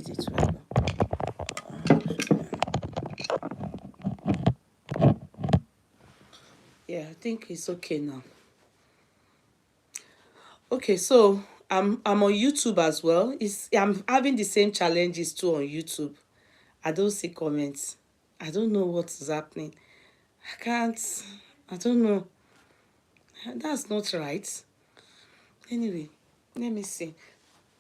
did it well. Yeah, I think it's okay now. Okay, so I'm on YouTube as well. I'm having the same challenges too on YouTube. I don't see comments. I don't know what is happening. I can't. I don't know. That's not right. Anyway, let me see.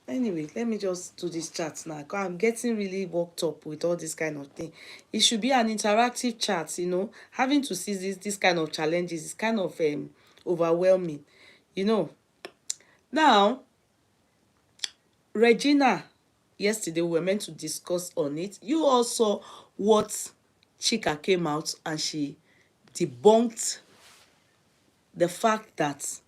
Anyway, let me just do this chat now. 'Cause I'm getting really worked up with all this kind of thing. It should be an interactive chat, you know. Having to see this kind of challenges is kind of overwhelming, you know. Now, Regina, yesterday we were meant to discuss on it. You all saw what Chika came out and she debunked the fact that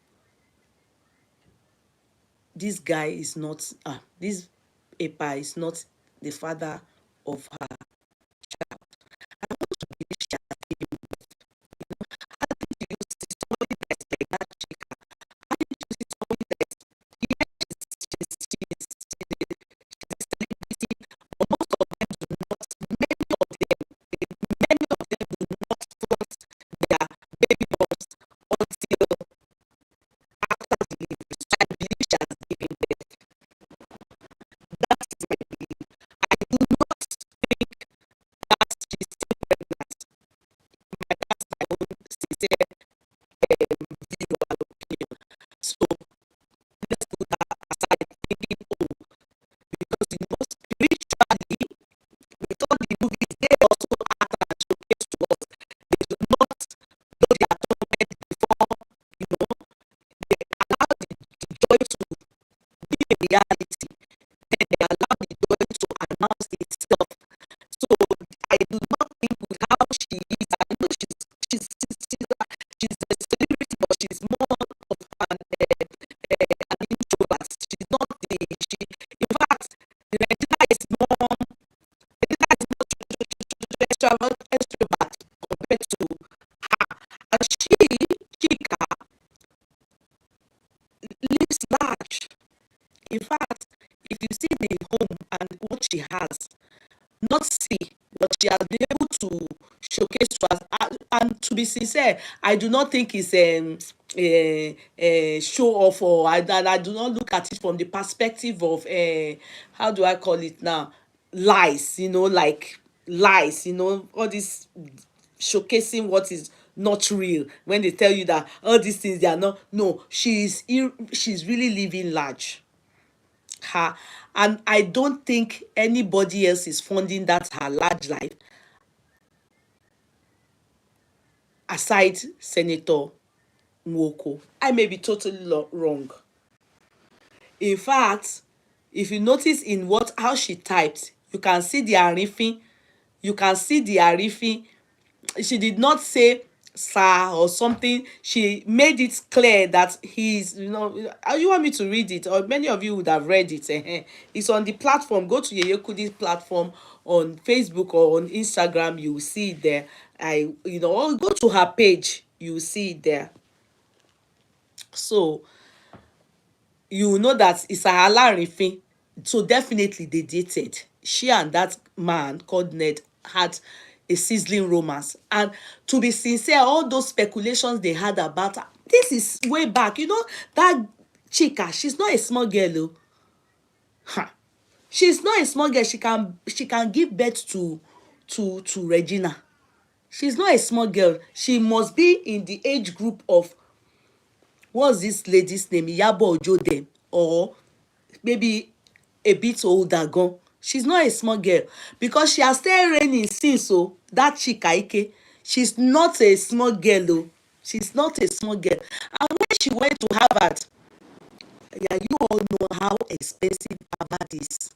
this guy is not, this Epa is not the father of her. So let's put that aside, thinking, oh, because you know, spiritually, with all the movies, they also act and showcase to us. They do not know the atonement before, you know, they allow the joy to be a reality, and they allow the joy to announce itself. So I do not think with how she is, I know she's a celebrity, but she's more of an introvert. She's not the she. In fact, Regina is more. Regina is not extrovert compared to her, and Chika lives large. In fact, if you see the home and what she has, not see what she has been able to showcase to us. And to be sincere, I do not think it's a show off, or I do not look at it from the perspective of how do I call it now, lies, you know, like lies, you know, all this showcasing what is not real when they tell you that all these things they are not. No, she's really living large, her, and I don't think anybody else is funding that her large life aside Senator Nwoko. I may be totally wrong. In fact, if you notice in what how she typed, you can see the arifin. You can see the arifin. She did not say sir or something. She made it clear that he's, you know, you want me to read it, or many of you would have read it. It's on the platform. Go to Yeye Kudi's platform on Facebook or on Instagram. You will see it there. Or go to her page. You will see it there. So you know that it's a Alarifin. So definitely they dated. She and that man called Ned had a sizzling romance. And to be sincere, all those speculations they had about her, this is way back. You know, that Chika, she's not a small girl, though. Huh. She's not a small girl. She can give birth to Regina. She's not a small girl. She must be in the age group of, what's this lady's name, Iyabo Ojo dem, or maybe a bit older gone. She's not a small girl, because she has stayed reigning since. So that Chika Ike, she's not a small girl though. She's not a small girl. And when she went to Harvard, yeah, you all know how expensive Harvard is.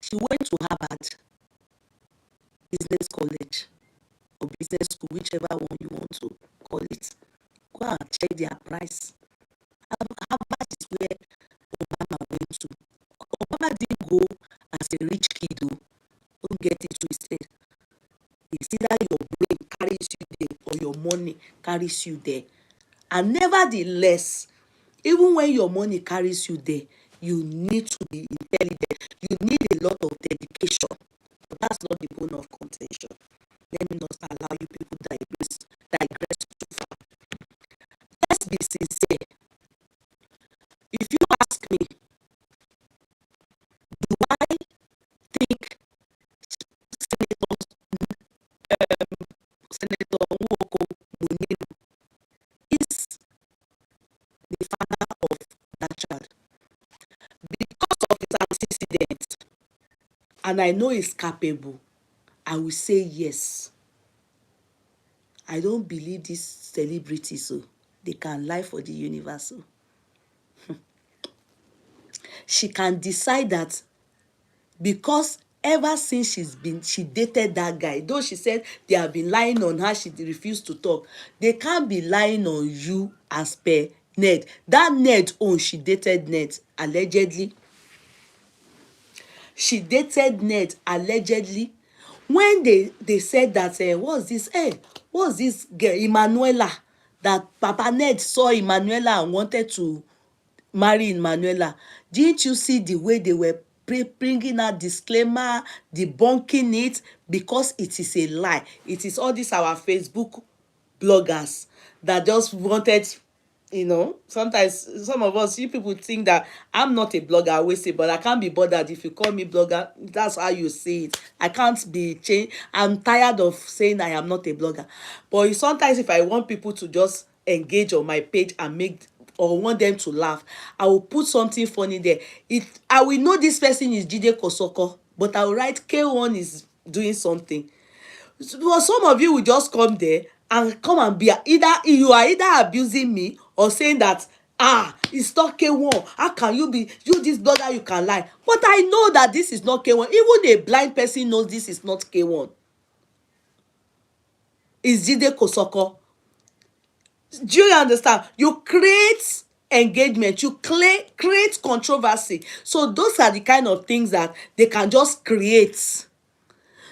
She went to Harvard Business College or business school, whichever one you want to call it. Go and check their price. Harvard is where Obama went to. Obama didn't go as a rich kid, though. Don't get it twisted. It's either your brain carries you there or your money carries you there. And nevertheless, even when your money carries you there, you need to be intelligent. You need a lot of dedication. But that's not the bone of contention. Let me not allow you people digress too far. Let's be sincere. If you ask me, do I think Senator Nwoko Muninu is the father of that child? Because of his antecedents, and I know he's capable, I will say yes. I don't believe these celebrities, so they can lie for the universe. She can decide that because ever since she dated that guy, though she said they have been lying on her, she refused to talk. They can't be lying on you as per Ned. That Ned she dated Ned allegedly. She dated Ned allegedly. When they said that what's this girl Emanuela, that Papa Ned saw Emanuela and wanted to marry Emanuela. Didn't you see the way they were bringing out disclaimer, debunking it, because it is a lie? It is all these our Facebook bloggers that just wanted, sometimes some of us, you people think that I'm not a blogger, I always say, but I can't be bothered if you call me blogger. That's how you see it. I can't be changed. I'm tired of saying I am not a blogger. But sometimes if I want people to just engage on my page and make, or want them to laugh, I will put something funny there. I will know this person is Jide Kosoko, but I will write K1 is doing something. But some of you will just come there and come and be you are either abusing me or saying that it's not K1. How can you be this blogger, you can lie? But I know that this is not K1. Even a blind person knows this is not K1. It's Jide Kosoko. Do you understand? You create engagement, you create controversy. So those are the kind of things that they can just create.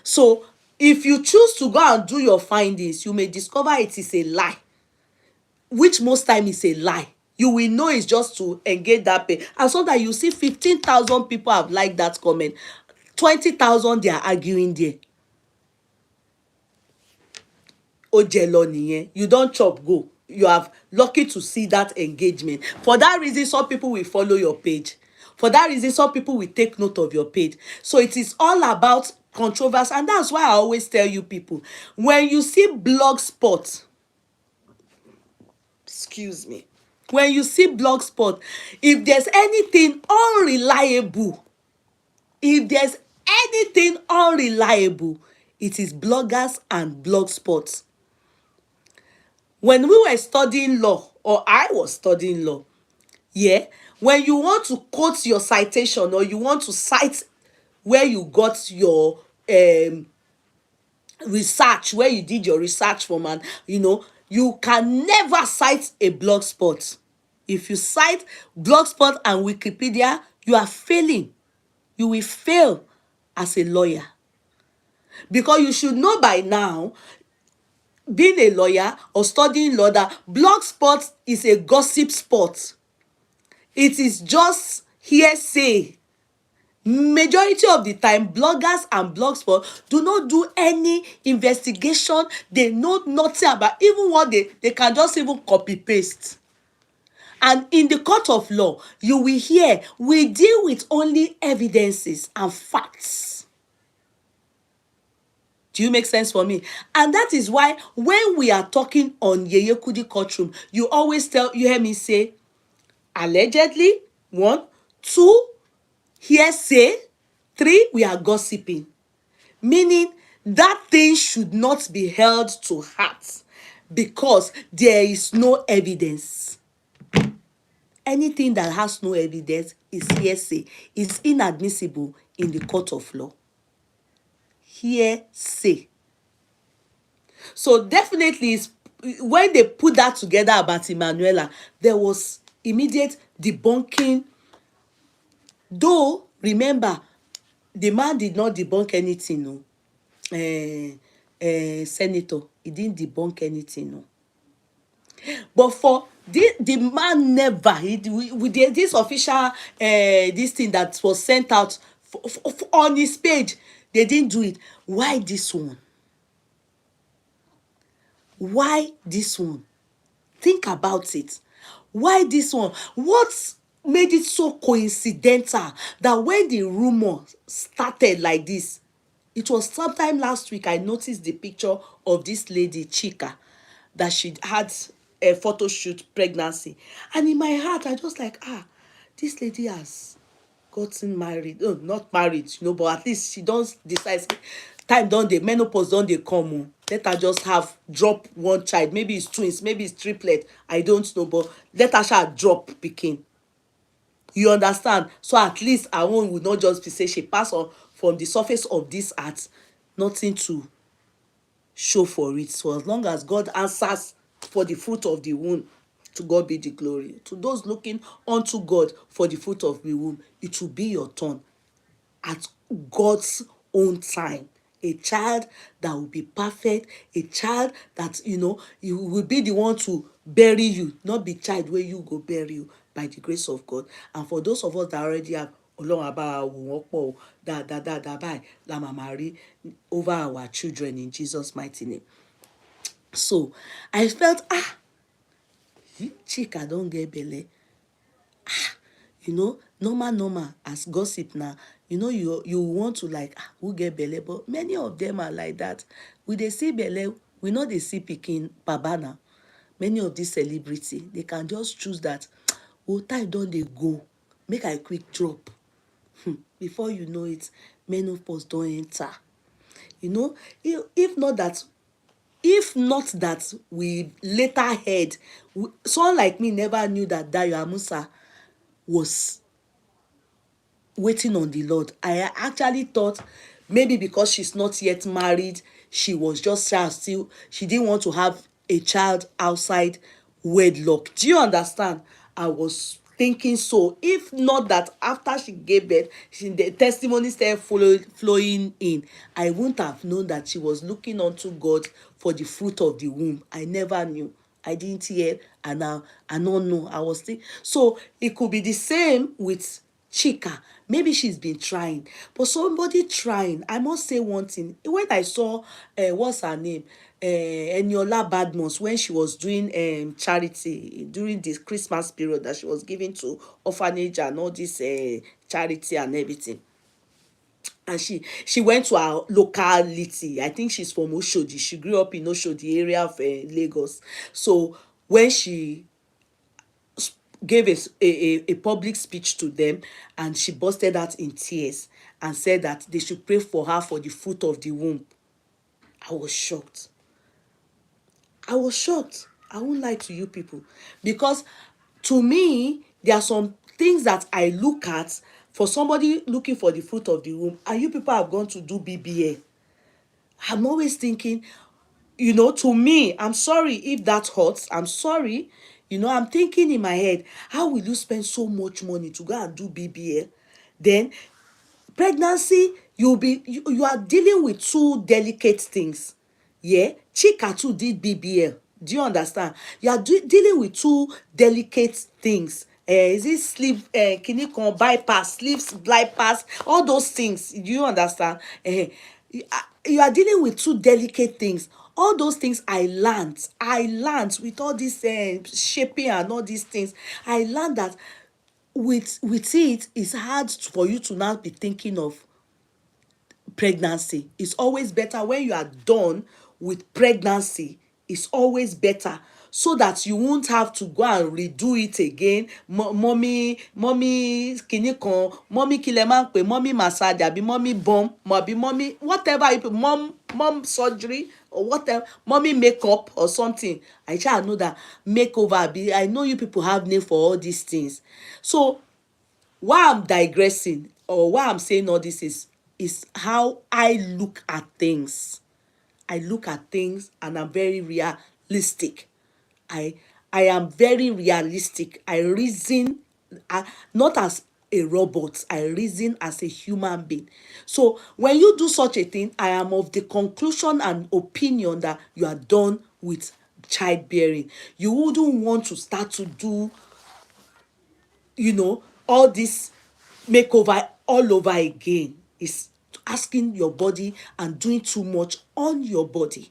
So if you choose to go and do your findings, you may discover it is a lie, which most time is a lie. You will know it's just to engage that page. And so that you see 15,000 people have liked that comment, 20,000 they are arguing there. Ojelo niyen, you don't chop go. You are lucky to see that engagement. For that reason, some people will follow your page. For that reason, some people will take note of your page. So it is all about controversy. And that's why I always tell you people, when you see Blogspot, excuse me, when you see Blogspot, if there's anything unreliable, it is bloggers and Blogspots. When we were studying law, or I was studying law, when you want to quote your citation, or you want to cite where you got your research, where you did your research from, and you can never cite a Blogspot. If you cite Blogspot and Wikipedia, you are failing. You will fail as a lawyer, because you should know by now, being a lawyer or studying law, that Blogspot is a gossip spot. It is just hearsay. Majority of the time, bloggers and Blogspot do not do any investigation. They know nothing about even what they can just even copy paste. And in the court of law, you will hear, we deal with only evidences and facts. Do you make sense for me? And that is why when we are talking on Yeye Kudi Courtroom, you hear me say, allegedly, 1, 2, hearsay, 3, we are gossiping. Meaning that thing should not be held to heart because there is no evidence. Anything that has no evidence is hearsay, is inadmissible in the court of law. Hearsay. So definitely, when they put that together about Emanuela, there was immediate debunking. Though, remember, the man did not debunk anything, no. Senator, he didn't debunk anything, no. But for the man never, with this official this thing that was sent out on his page. They didn't do it. Why this one? Why this one? Think about it. Why this one? What made it so coincidental that when the rumor started like this, it was sometime last week I noticed the picture of this lady Chika, that she had a photo shoot pregnancy, and in my heart I just like, this lady has gotten married. Oh, not married, but at least she don't decide, time don dey, menopause don dey come. Oh, let her just have drop one child, maybe it's twins, maybe it's triplet, I don't know, but let her sha drop pikin. You understand? So at least her own will not just be say she pass on from the surface of this earth, nothing to show for it. So as long as God answers for the fruit of the womb, to God be the glory. To those looking unto God for the fruit of the womb, it will be your turn at God's own time. A child that will be perfect, a child that, you will be the one to bury you, not be child where you go bury you, by the grace of God. And for those of us that already have Ọlọ́run á bá wa wò wọ́n pọ̀ o, dáadáa báyìí la máa rí over our children in Jesus' mighty name. So I felt, Chika don get belle. Normal as gossip now, you want to like, who get belle, but many of them are like that. We dey see belle, we know dey see pikin baba now. Many of these celebrity, they can just choose that, time don dey go, make I quick drop. Before you know it, menopause don enter. If not that we later heard, someone like me never knew that Dayo Amusa was waiting on the Lord. I actually thought maybe because she's not yet married, she was just still, she didn't want to have a child outside wedlock. Do you understand? I was thinking so. If not that after she gave birth, the testimony started flowing in, I wouldn't have known that she was looking unto God for the fruit of the womb. I never knew. I didn't hear, and I don't know. I was still, so it could be the same with Chika. Maybe she's been trying, but somebody trying. I must say one thing. When I saw, what's her name, Eniola Badmus, when she was doing charity during this Christmas period that she was giving to orphanage and all this charity and everything, and she went to our locality. I think she's from Oshodi. She grew up in Oshodi area of Lagos. So when she gave a public speech to them, and she busted out in tears and said that they should pray for her for the fruit of the womb, I was shocked. I won't lie to you people, because to me there are some things that I look at for somebody looking for the fruit of the womb, and you people have gone to do BBA. I'm always thinking, to me, I'm sorry if that hurts. I'm sorry. I'm thinking in my head, how will you spend so much money to go and do BBL? Then pregnancy, you are dealing with two delicate things. Yeah, Chika too did BBL. Do you understand? You are dealing with two delicate things. Is it sleeve, kini kan bypass, sleeves bypass, all those things. Do you understand? You are dealing with two delicate things. All those things I learned with all this shaping and all these things. I learned that with it's hard for you to now be thinking of pregnancy. It's always better when you are done with pregnancy. It's always better, so that you won't have to go and redo it again. Mommy kini kan, mommy kile man pe, mommy massage, abi mommy bomb, abi mommy whatever, mom surgery or whatever, mommy makeup or something. I shall know that makeover. I know you people have name for all these things. So why I'm digressing, or why I'm saying all this is how I look at things. I look at things and I'm very realistic. I am very realistic. I reason, not as a robot. I reason as a human being. So when you do such a thing, I am of the conclusion and opinion that you are done with childbearing. You wouldn't want to start to do, all this makeover all over again. It's asking your body and doing too much on your body,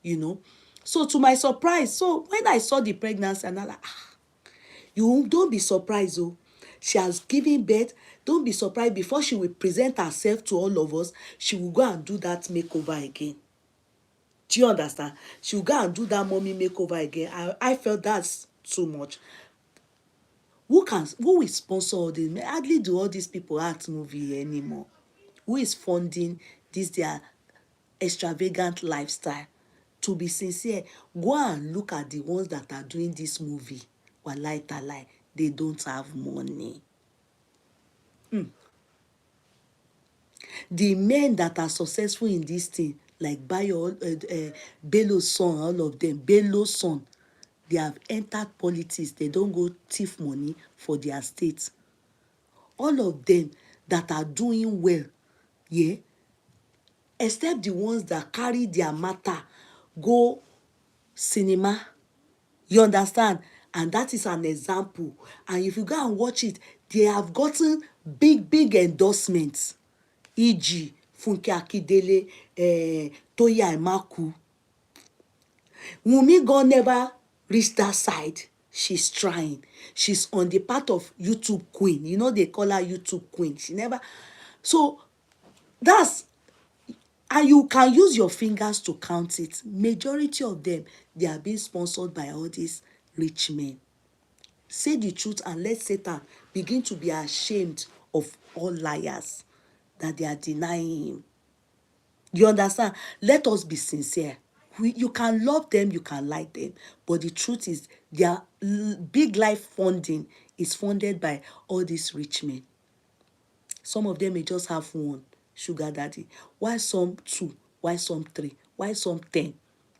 you know. So to my surprise, so when I saw the pregnancy, and I like, you don't be surprised, oh. She has given birth. Don't be surprised, before she will present herself to all of us, she will go and do that makeover again. Do you understand? She will go and do that mommy makeover again. I felt that's too much. Who will sponsor all this? Hardly do all these people act movie anymore. Who is funding this their extravagant lifestyle? To be sincere, go and look at the ones that are doing this movie. Walai talai, they don't have money. The men that are successful in this thing, like Bayo, Bello's son, all of them, Bello's son, they have entered politics. They don't go thief money for their states. All of them that are doing well, yeah, except the ones that carry their matter go cinema. You understand? And that is an example. And if you go and watch it, they have gotten big endorsements. E.g. Funke Akindele, Toyi Aimaku. Wunmi God never reached that side. She's trying. She's on the part of YouTube queen. You know, they call her YouTube queen. She never. So that's, and you can use your fingers to count it. Majority of them, they are being sponsored by all these rich men. Say the truth and let Satan begin to be ashamed of all liars that they are denying him. You understand? Let us be sincere. You can love them, you can like them, but the truth is their big life funding is funded by all these rich men. Some of them may just have one sugar daddy, why some two, why some three, why some 10.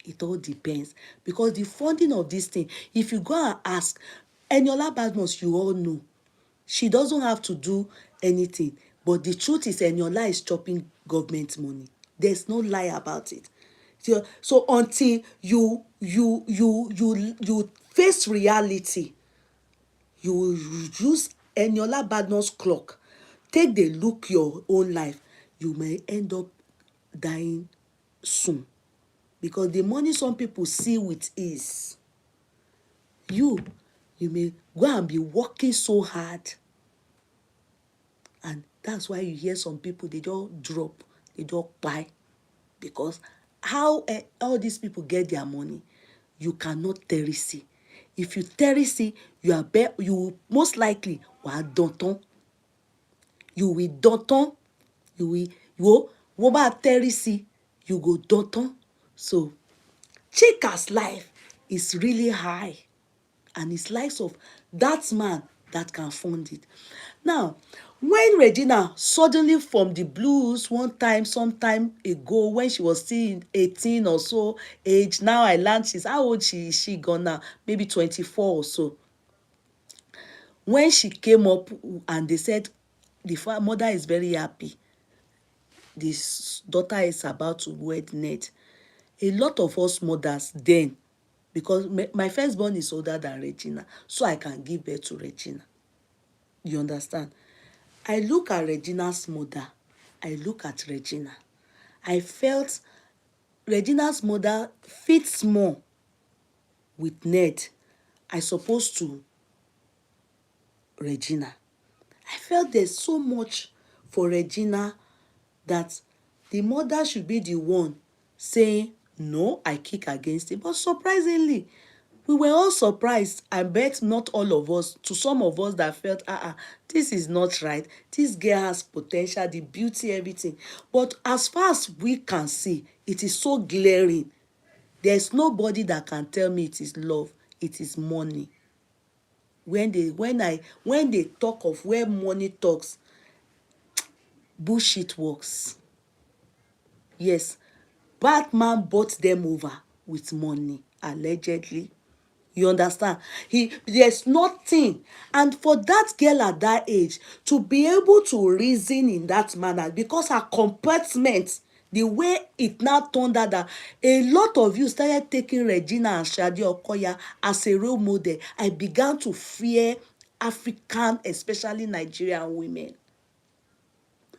It all depends, because the funding of this thing, if you go and ask Eniola Badmus, you all know she doesn't have to do anything, but the truth is Eniola is chopping government money. There's no lie about it. So until you face reality, you will use Eniola Badmus clock, take the look your own life, you may end up dying soon, because the money some people see with ease, you may go and be working so hard. And that's why you hear some people, they just drop, they just buy. Because how all these people get their money, you cannot terrace. If you terrace, you will most likely danton. You will danton. You will wo ba terrace, you go danton. So Chika's life is really high, and it's life of that man that can fund it. Now, when Regina suddenly from the blues one time, some time ago, when she was still 18 or so age, now I learned she's, how old she gone now? Maybe 24 or so. When she came up and they said the mother is very happy, this daughter is about to wed Ned. A lot of us mothers then, because my firstborn is older than Regina, so I can give birth to Regina. You understand? I look at Regina's mother. I look at Regina. I felt Regina's mother fits more with Ned as opposed to Regina. I felt there's so much for Regina that the mother should be the one saying, no, I kick against it. But surprisingly, we were all surprised. I bet not all of us, to some of us that felt, this is not right. This girl has potential, the beauty, everything. But as far as we can see, it is so glaring. There's nobody that can tell me it is love, it is money. When they talk of where money talks, bullshit works. Yes, Batman bought them over with money, allegedly. You understand? There's nothing. And for that girl at that age to be able to reason in that manner, because her comportment, the way it now turned out that a lot of you started taking Regina and Shadi Okoya as a role model, I began to fear African, especially Nigerian women.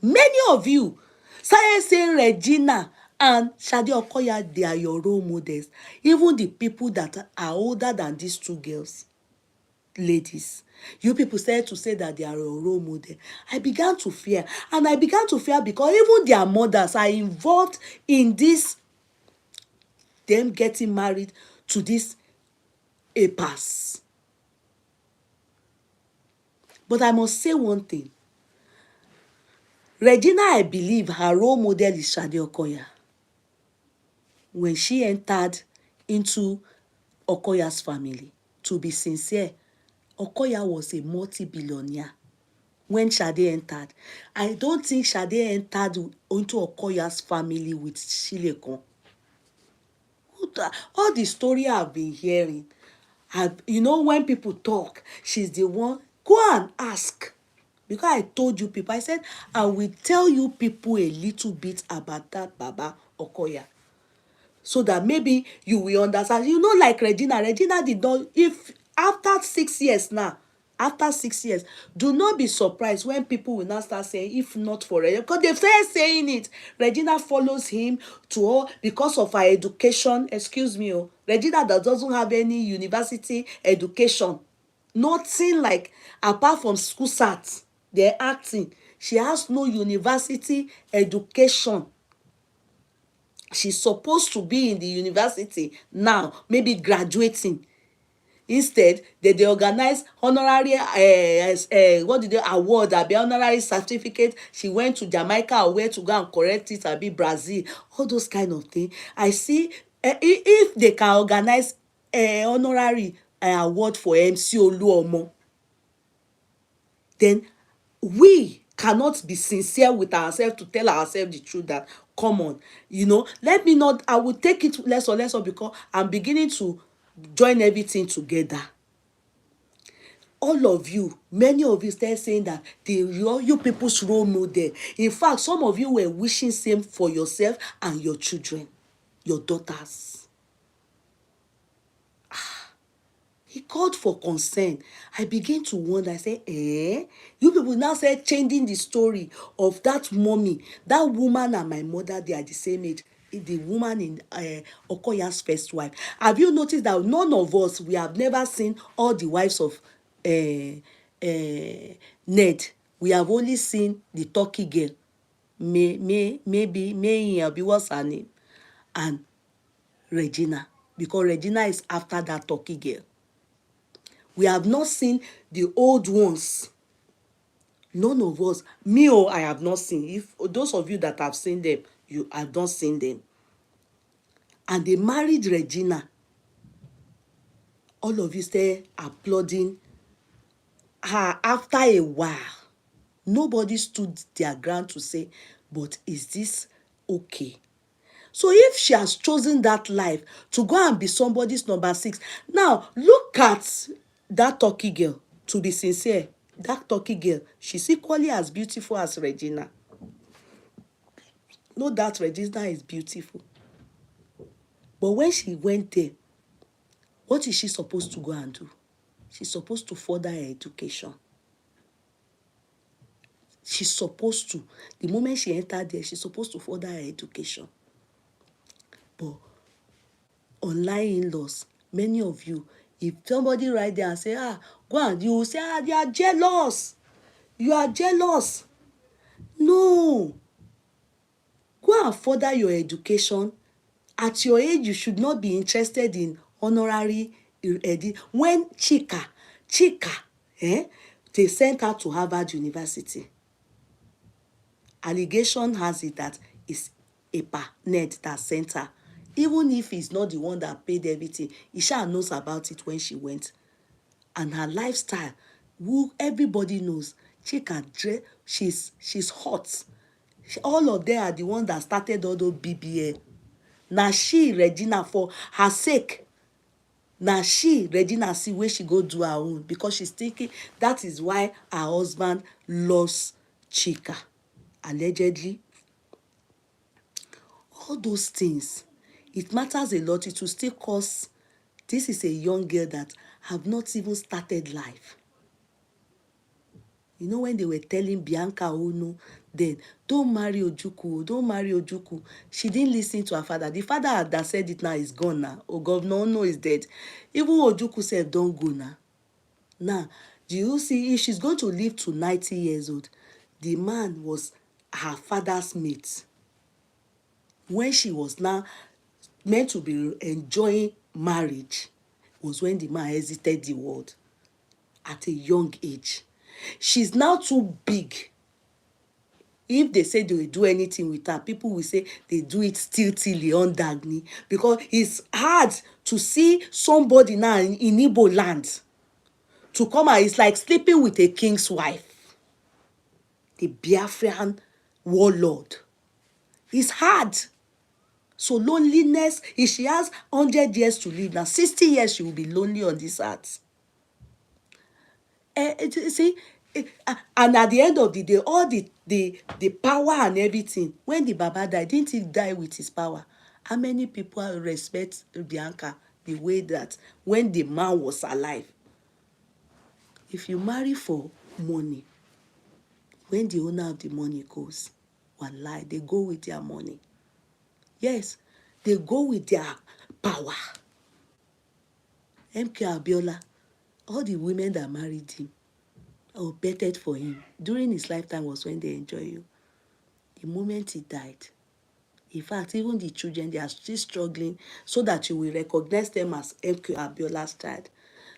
Many of you started saying Regina and Shade Okoya, they are your role models. Even the people that are older than these two girls, ladies, you people started to say that they are your role model. I began to fear. And I began to fear because even their mothers are involved in this, them getting married to this APAS. But I must say one thing. Regina, I believe her role model is Shade Okoya. When she entered into Okoya's family, to be sincere, Okoya was a multi-billionaire when Shade entered. I don't think Shade entered into Okoya's family with Shilekon. All the story I've been hearing, you know, when people talk, she's the one. Go and ask. Because I told you people, I said, I will tell you people a little bit about that Baba Okoya, so that maybe you will understand. You know, like Regina did not, if after 6 years now, after 6 years, do not be surprised when people will now start saying, if not for Regina, because they first saying it, Regina follows him to all because of her education. Excuse me, oh, Regina that doesn't have any university education, nothing, like apart from school sat, they're acting. She has no university education. She's supposed to be in the university now, maybe graduating. Instead, they organize honorary what did they award, abi honorary certificate. She went to Jamaica or where to go and correct it, abi Brazil, all those kind of things. I see, if they can organize honorary award for MC Oluomo, then we cannot be sincere with ourselves to tell ourselves the truth that, come on, you know, let me not, I will take it less or less because I'm beginning to join everything together. All of you, many of you started saying that you people's role model. In fact, some of you were wishing same for yourself and your children, your daughters. He called for concern. I begin to wonder. I say, you people now say changing the story of that mommy, that woman and my mother, they are the same age. The woman in Okoya's first wife. Have you noticed that none of us, we have never seen all the wives of Ned? We have only seen the Turkey girl. Maybe what's her name? And Regina. Because Regina is after that Turkey girl. We have not seen the old ones. None of us. Me, I have not seen. If those of you that have seen them, you have not seen them. And they married Regina. All of you stay applauding her after a while. Nobody stood their ground to say, but is this okay? So if she has chosen that life to go and be somebody's number 6, now look at that Turkey girl. To be sincere, that Turkey girl, she's equally as beautiful as Regina. No doubt Regina is beautiful. But when she went there, what is she supposed to go and do? She's supposed to further her education. She's supposed to. The moment she entered there, she's supposed to further her education. But online in-laws, many of you, if somebody right there and say, go and, you will say, they are jealous. You are jealous. No. Go and further your education. At your age, you should not be interested in honorary when Chika, they sent her to Harvard University. Allegation has it that it's Ned that sent her. Even if he's not the one that paid everything, Isha knows about it when she went. And her lifestyle, who everybody knows, Chika, she's hot. All of them are the ones that started all those BBL. Now she, Regina, for her sake, now she, Regina, see where she go do her own, because she's thinking that is why her husband loves Chika. Allegedly. All those things, it matters a lot. It will still cause, this is a young girl that have not even started life. You know, when they were telling Bianca, oh no, then don't marry Ojukwu, don't marry Ojukwu. She didn't listen to her father. The father that said it now is gone now. Oh, Governor no is dead. Even Ojukwu said, don't go now. Now, do you see, if she's going to live to 90 years old, the man was her father's mate. When she was now meant to be enjoying marriage, was when the man exited the world at a young age. She's now too big. If they say they will do anything with her, people will say they do it stiltily on Dagny, because it's hard to see somebody now in Igbo land to come out. It's like sleeping with a king's wife, the Biafran warlord. It's hard. So loneliness, if she has 100 years to live, now 60 years she will be lonely on this earth. See, and at the end of the day, all the power and everything, when the Baba died, didn't he die with his power? How many people respect Bianca the way that when the man was alive? If you marry for money, when the owner of the money goes, wallahi, they go with their money. Yes, they go with their power. MK Abiola, all the women that married him or betted for him during his lifetime was when they enjoy you. The moment he died, in fact, even the children, they are still struggling so that you will recognize them as MK Abiola's child.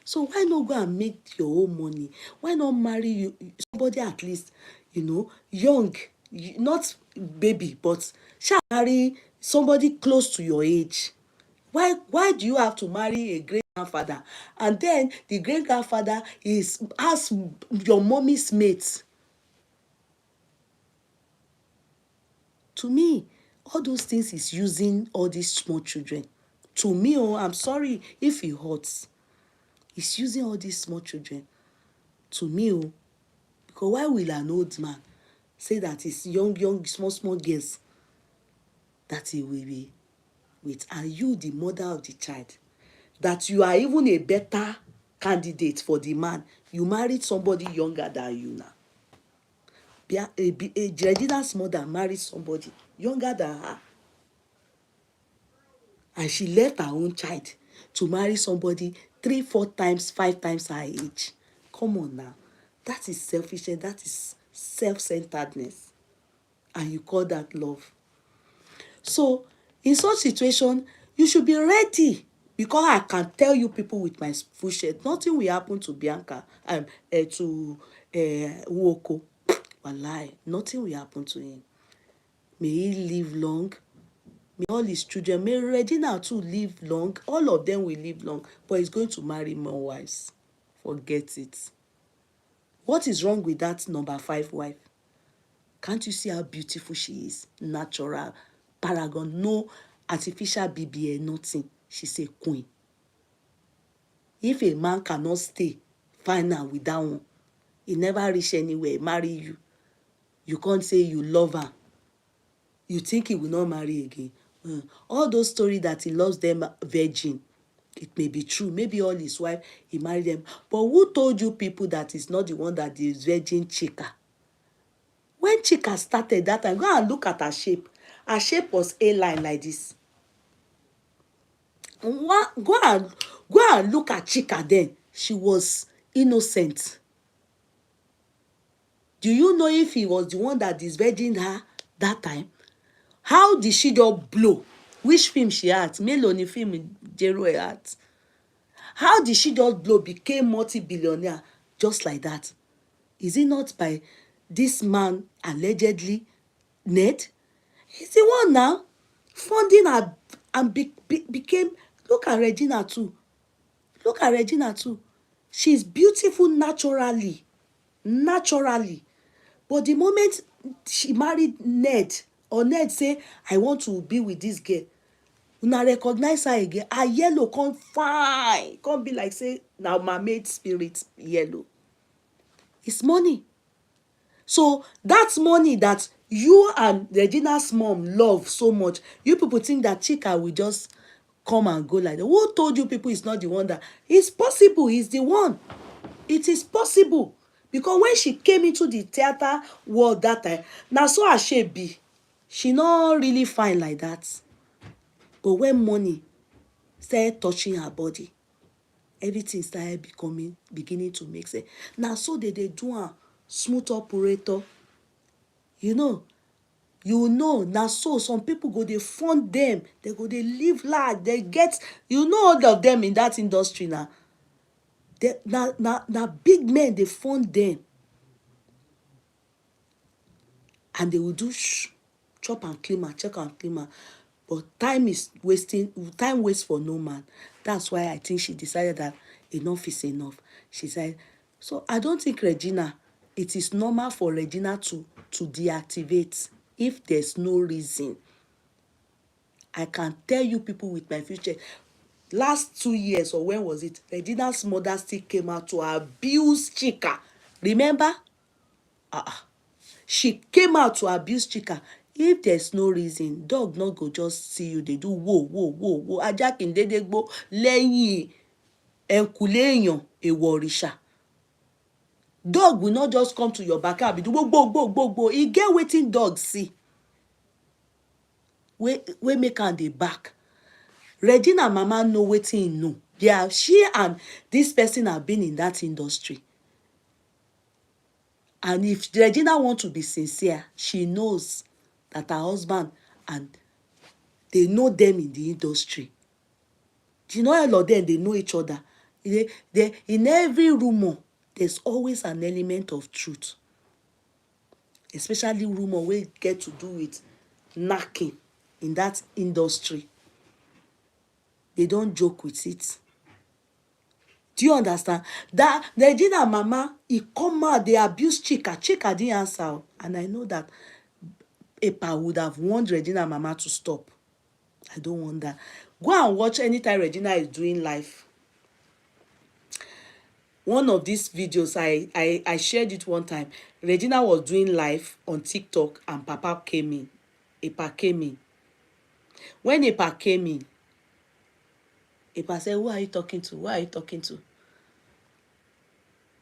So why not go and make your own money? Why not marry you somebody at least, young, not baby, but shall marry somebody close to your age? Why do you have to marry a great grandfather, and then the great grandfather has your mommy's mate? To me, all those things is using all these small children. To me, I'm sorry if it hurts. It's using all these small children. To me, because why will an old man say that it's young, small girls that he will be with? Are you the mother of the child? That you are even a better candidate for the man. You married somebody younger than you now. Regina's mother married somebody younger than her. And she left her own child to marry somebody 3, 4 times, 5 times her age. Come on now. That is selfishness. That is self-centeredness. And you call that love. So, in such situation, you should be ready. Because I can tell you people with my full shirt, nothing will happen to Bianca, to Woko. Wallahi, nothing will happen to him. May he live long. May all his children, may Regina too live long. All of them will live long. But he's going to marry more wives. Forget it. What is wrong with that number 5 wife? Can't you see how beautiful she is? Natural, paragon, no artificial BBA, nothing. She's a queen. If a man cannot stay final with that one, he never reach anywhere, marry you. You can't say you love her. You think he will not marry again. All those stories that he loves them virgin, it may be true. Maybe all his wife, he married them. But who told you people that it's not the one that is virgin Chika? When Chika started that time, go and look at her shape. Her shape was A-line like this. Go and look at Chika then. She was innocent. Do you know if he was the one that is virgin her that time? How did she just blow? Which film she had? Melanie film Jero had. How did she just blow, became multi-billionaire just like that? Is it not by this man allegedly, Ned? He's the one now funding her and became, look at Regina too. Look at Regina too. She's beautiful naturally. Naturally. But the moment she married Ned, or Ned say, I want to be with this girl, una recognize her again. Her yellow come fine. Come be like, say, now my maid spirit yellow. It's money. So that's money that you and Regina's mom love so much. You people think that Chika will just come and go like that. Who told you people it's not the one that? It's possible. It's the one. It is possible. Because when she came into the theater world that time, na so as she be, she not really fine like that. But when money started touching her body, everything started beginning to make sense. Na so they do am smooth operator. You know, na so some people go dey fund them, they go dey live large, they get, all of them in that industry na. Na big men dey fund them. And they will do chop and clean am, check and clean am. But time waits for no man. That's why I think she decided that enough is enough. She said, so I don't think it is normal for Regina to deactivate if there's no reason. I can tell you people with my future. Last 2 years, or when was it? Regina's mother still came out to abuse Chika. Remember? She came out to abuse Chika. If there's no reason, dog not go just see you. They do whoa. Ajá kì í dédé gbó lẹ́yìn ẹ̀kùlé èèyàn èèwọ̀ òrìṣà. Dog will not just come to your backyard be do gbogbo. E get wetin dog see. We make am dey back. Regina mama know wetin e know. She and this person have been in that industry. And if Regina want to be sincere, she knows that her husband and they know them in the industry. All of them, they know each other. In every rumor, there's always an element of truth. Especially rumor wey get to do with knacking in that industry. They don't joke with it. Do you understand? That Regina mama, he come out, they abuse Chika. Chika didn't answer. And I know that Epa would have warned Regina mama to stop. I don't want that. Go and watch anytime Regina is doing live. One of these videos, I shared it one time. Regina was doing live on TikTok and Papa came in. Epa came in. When Epa came in, Epa said, who are you talking to? Who are you talking to?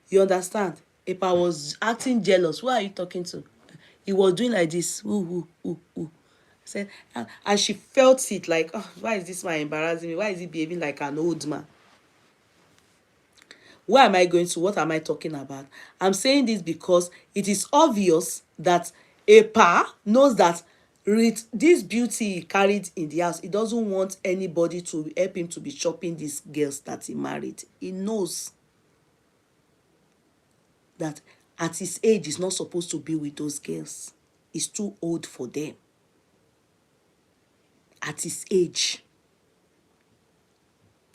You understand? Epa was acting jealous. Who are you talking to? He was doing like this. Ooh. Said, and she felt it like, oh, why is this man embarrassing me? Why is he behaving like an old man? Where am I going to? What am I talking about? I'm saying this because it is obvious that Epa knows that with this beauty he carried in the house, he doesn't want anybody to help him to be shopping these girls that he married. He knows that at his age, he's not supposed to be with those girls. He's too old for them. At his age.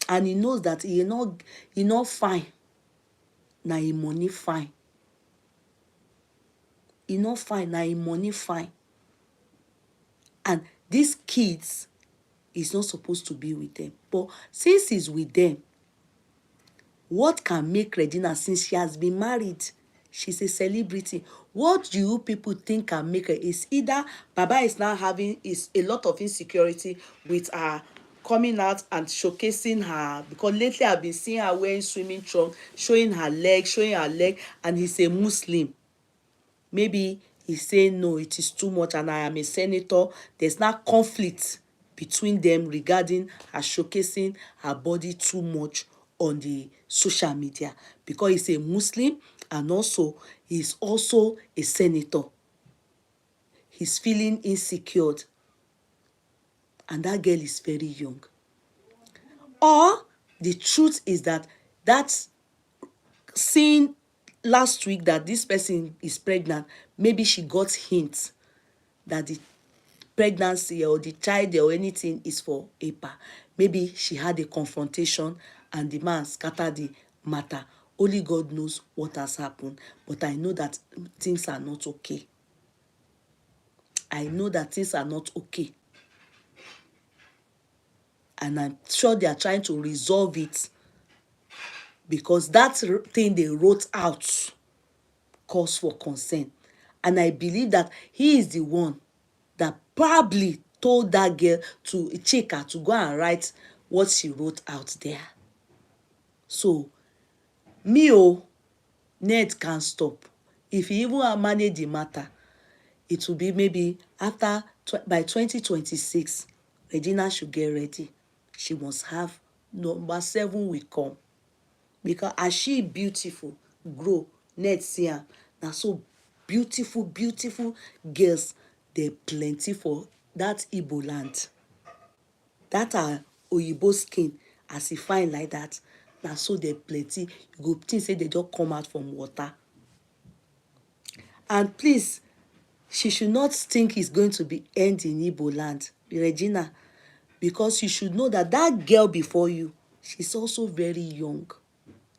And he knows that he not fine. Now he money fine. He not fine. Now he money fine. And these kids is not supposed to be with them. But since he's with them, what can make Regina, since she has been married, she's a celebrity, what do you people think can make her? Is either Baba is now having a lot of insecurity with her coming out and showcasing her, because lately I've been seeing her wearing swimming trunks, showing her leg, and he's a Muslim. Maybe he's saying, no, it is too much and I am a senator. There's now conflict between them regarding her showcasing her body too much on the social media, because he's a Muslim and also he's also a senator. He's feeling insecure. And that girl is very young. Or the truth is that seeing last week that this person is pregnant, maybe she got hints that the pregnancy or the child or anything is for Epa. Maybe she had a confrontation and the man scattered the matter. Only God knows what has happened. But I know that things are not okay. I know that things are not okay. And I'm sure they are trying to resolve it, because that thing they wrote out calls for concern. And I believe that he is the one that probably told that girl, to Chika, to go and write what she wrote out there. So, me, Ned can't stop. If he even manage the matter, it will be maybe after by 2026, Regina should get ready. She must have number 7 will come. Because as she beautiful grow, Ned see am. Na so beautiful, beautiful girls, dey plenty for that Igbo land. That are oyibo skin, as e fine like that, na so dey plenty. You go think say they just come out from water. And please, she should not think it's going to be end in Igbo land, Regina, because you should know that that girl before you, she's also very young.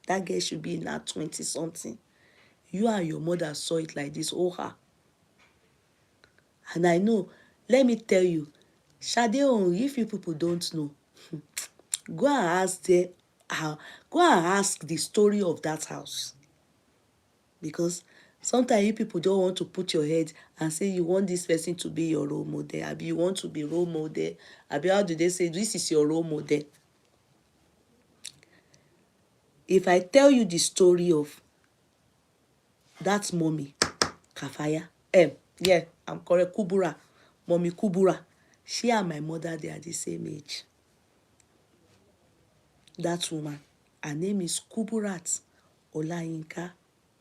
That girl should be in her 20 something. You and your mother saw it like this, oh her. And I know, let me tell you, Sade, if you people don't know, go and ask them, go and ask the story of that house. Because sometimes you people don't want to put your head and say you want this person to be your role model, abi you want to be role model, abi how do they say this is your role model? If I tell you the story of that mommy, Kafaya, yeah, I'm correct, Kubura, mommy Kubura, she and my mother, they are the same age. That woman, her name is Kuburat Olayinka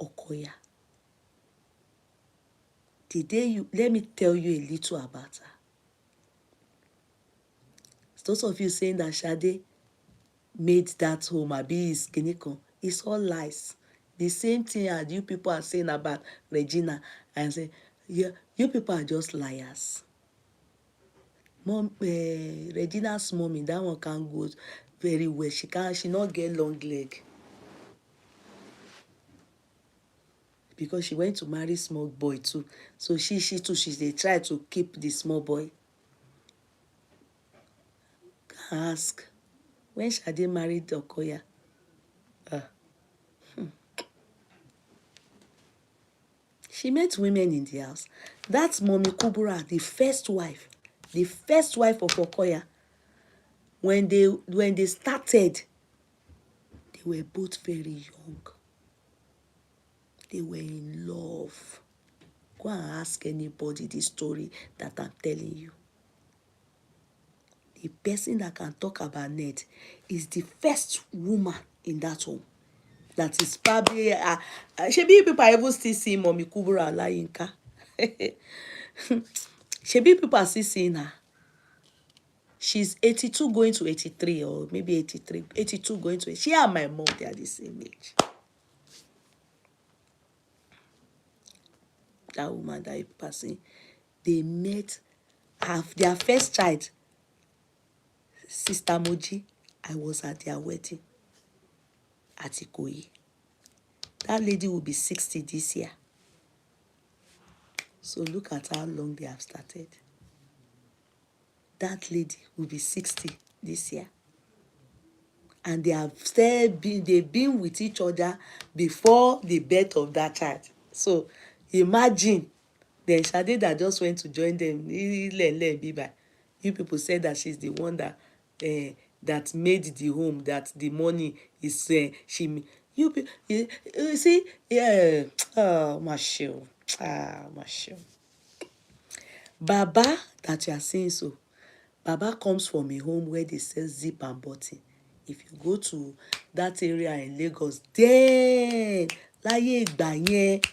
Okoya. The day let me tell you a little about her. Those of you saying that Sade made that home, abi is Kinikon, it's all lies. The same thing as you people are saying about Regina, and say, yeah, you people are just liars. Regina's mommy, that one can't go very well. She not get long leg. Because she went to marry small boy too. So she too, they try to keep the small boy. Ask, when Sade married Okoya, she met women in the house. That's Mommy Kubura, the first wife of Okoya. When they started, they were both very young. They were in love. Go and ask anybody the story that I'm telling you. The person that can talk about Ned is the first woman in that home. That is probably, Shebi people are even still seeing Mommy Kubura Olayinka. Shebi people are still seeing her. She's 82 going to 83, or maybe 83, 82 going to 80. She and my mom, they are the same age. That woman that is passing, they met, have their first child, Sister Moji. I was at their wedding at Ikoyi. That lady will be 60 this year. So look at how long they have started. That lady will be 60 this year. And they have they've been with each other before the birth of that child. So imagine, then Sade that just went to join them. You people said that she's the one that that made the home, that the money is you see, yeah. Oh, Marshall. Marshall. Baba that you are saying so, Baba comes from a home where they sell zip and button. If you go to that area in Lagos, then láyé ìgbà yẹn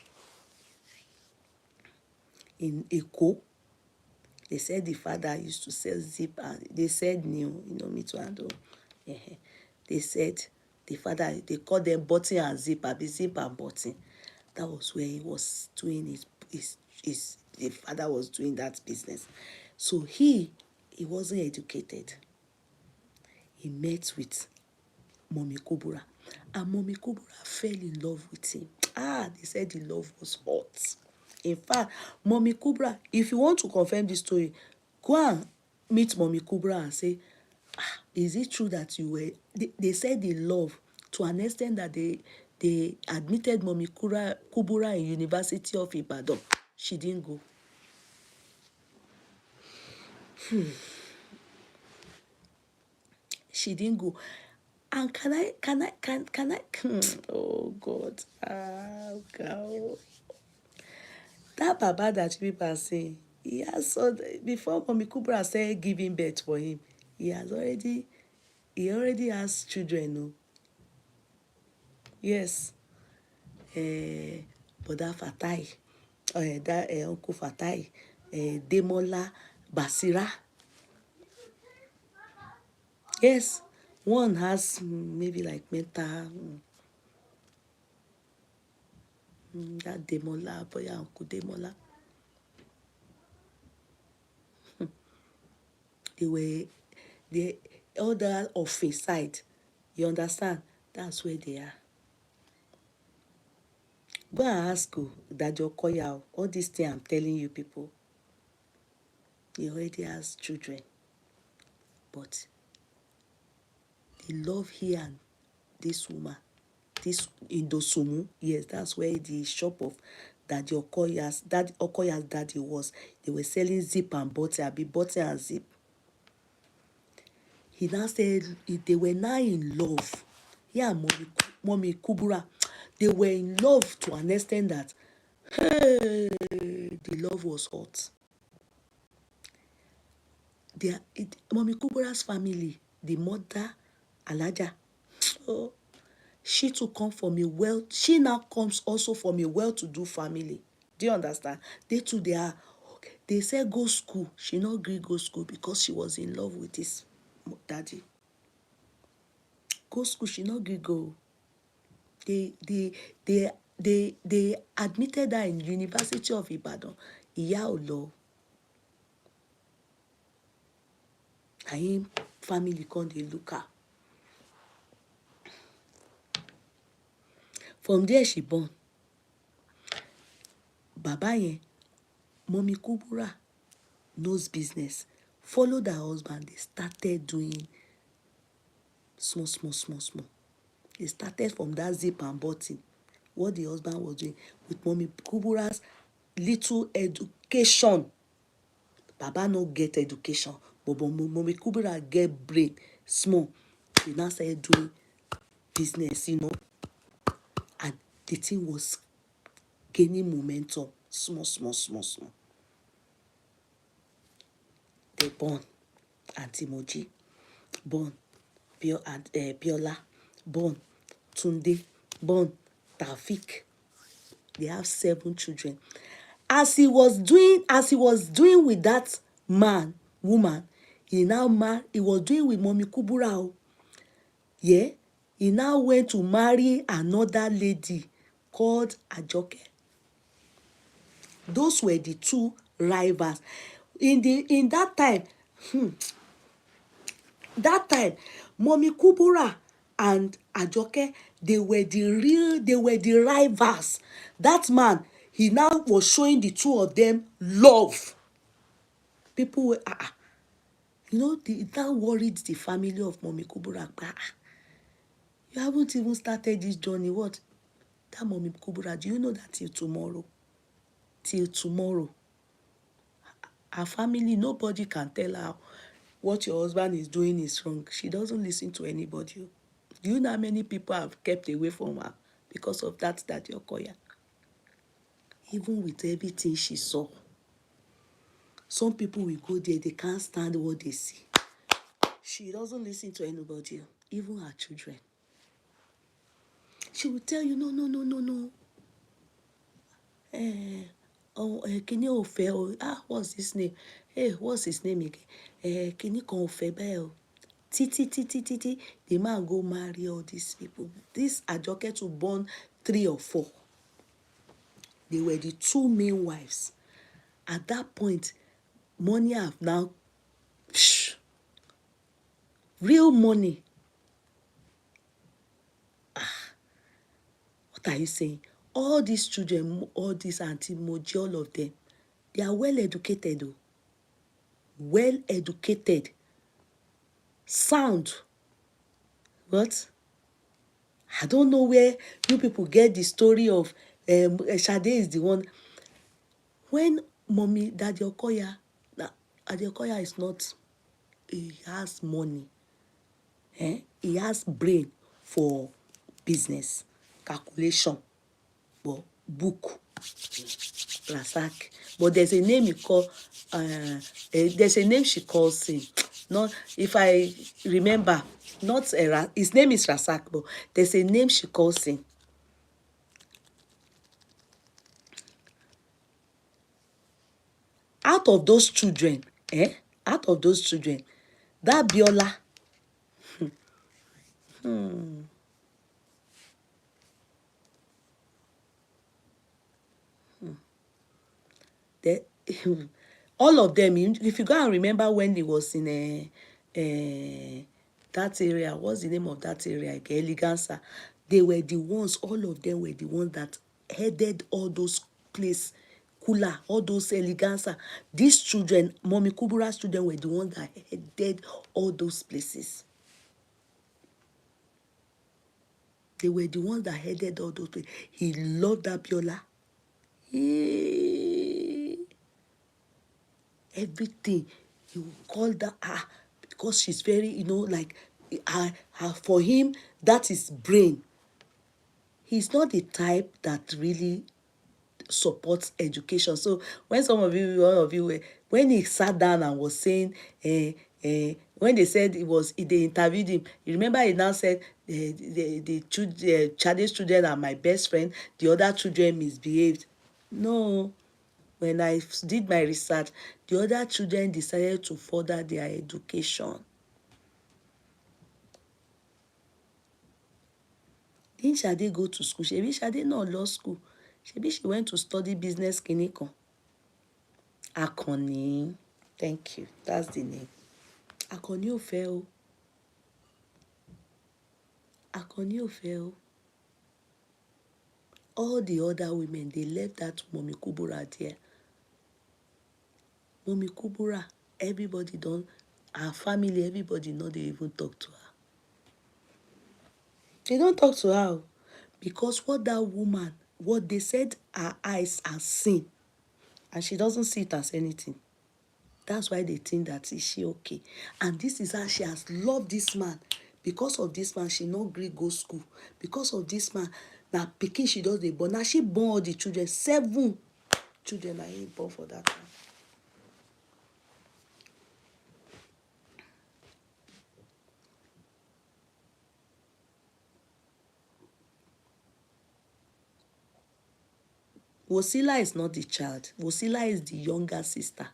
in Èkó, they said the father used to sell zip, and they said new, me to handle. They said the father, they call them button and zip, zip and button. That was where he was doing the father was doing that business. So he wasn't educated. He met with Mommy Kubura, and Mommy Kubura fell in love with him. They said the love was hot. In fact, Mommy Kubura, if you want to confirm this story, go and meet Mommy Kubura and say, is it true that you were, they said the love to an extent that they admitted Mommy Kubura in University of Ibadan. She didn't go. She didn't go. And can I, oh God, oh God. That Baba that people are saying, he has so, before Mommy Kubra started giving birth for him, he already has children, no? Yes. Brother Fatai, that Uncle Fatai, Demola, Basira. Yes, one has maybe like mental, that Demola, boy, Uncle Demola. They were, they, other of a side. You understand? That's where they are. Go and ask you, that your Koya, all this thing I'm telling you people, he already has children. But the love here and this woman, this Indosumu, yes, that's where the shop of Daddy Okoya's daddy was. They were selling zip and butter, butter and zip. He now said they were now in love. Yeah, mommy Kubura, they were in love to an extent that, hey, the love was hot. Mommy Kubura's family, the mother, Alaja, oh, she too come from she now comes also from a well-to-do family. Do you understand? They too, they said go school. She not agree go school because she was in love with his daddy. Go school, she not agree go. They admitted her in University of Ibadan. Ìyá ò lọ. And family come dey look her. From there she born. Baba yẹn, Mommy Kubura knows business. Followed her husband. They started doing small. They started from that zip and button. What the husband was doing with Mommy Kubura's little education. Baba no get education, but Mommy Kubura get brain small. They now started doing business, and the thing was gaining momentum. Small. They born Auntie Moji, born Biola, born Tunde, born Tafik. They have 7 children. As he was doing with that woman, he was doing with Mommy Kubura. Yeah, he now went to marry another lady called Ajoke. Those were the 2 rivals. In that time, Mommy Kubura and Ajoke, they were the rivals. That man, he now was showing the 2 of them love. People were, that worried the family of Mommy Kubura. You haven't even started this journey. What? That Mommy Kubura, do you know that till tomorrow, her family, nobody can tell her what your husband is doing is wrong. She doesn't listen to anybody. Do you know how many people have kept away from her because of that Okoya? Even with everything she saw. Some people will go there, they can't stand what they see. She doesn't listen to anybody, even her children. She will tell you, no. Kini ò fẹ́ o. What's his name? Hey, what's his name again? Kini kan ò fẹ́ bẹ́ẹ̀ o. Títí, the man go marry all these people. This Ajoke to born 3 or 4. They were the 2 main wives. At that point, money have now, real money. What are you saying? All these children, all these Auntie Moji, all of them, they are well educated though. Well educated. Sound. What? I don't know where you people get the story of Sade is the one. When Daddy Okoya is not, he has money. He has brain for business, calculation, but book, Rasak. But there's a name he call, there's a name she calls him. Not, if I remember, not his name is Rasak, but there's a name she calls him. Out of those children, out of those children, that Biola, the, all of them, if you go and remember when he was in that area, what's the name of that area? Eleganza. They were the ones, all of them were the ones that headed all those places, Kula, all those Eleganza. These children, Mommy Kubura's children, were the ones that headed all those places. They were the ones that headed all those places. He loved Abiola. Everything. He will call that because she's very, like for him, that is brain. He's not the type that really supports education. So when one of you were, when he sat down and was saying, when they said they interviewed him, you remember he now said, the Chinese children are my best friend, the other children misbehaved. No. When I did my research, the other children decided to further their education. Didn't Shade go to school? Shebi Shade not law school. Shebi she went to study business clinical. Akoni. Thank you. That's the name. Akoni ò fẹ́ o. Akoni ò fẹ́ o. All the other women, they left that Mommy Kubura there. Mommy Kubura, everybody her family, everybody know they even talk to her. They don't talk to her because what that woman, what they said her eyes are seen, and she doesn't see it as anything. That's why they think that is she okay. And this is how she has loved this man. Because of this man, she no gree go school. Because of this man, now pikin she does the born. Now she born all the children. 7 children are born for that man. Wasila is not the child. Wasila is the younger sister.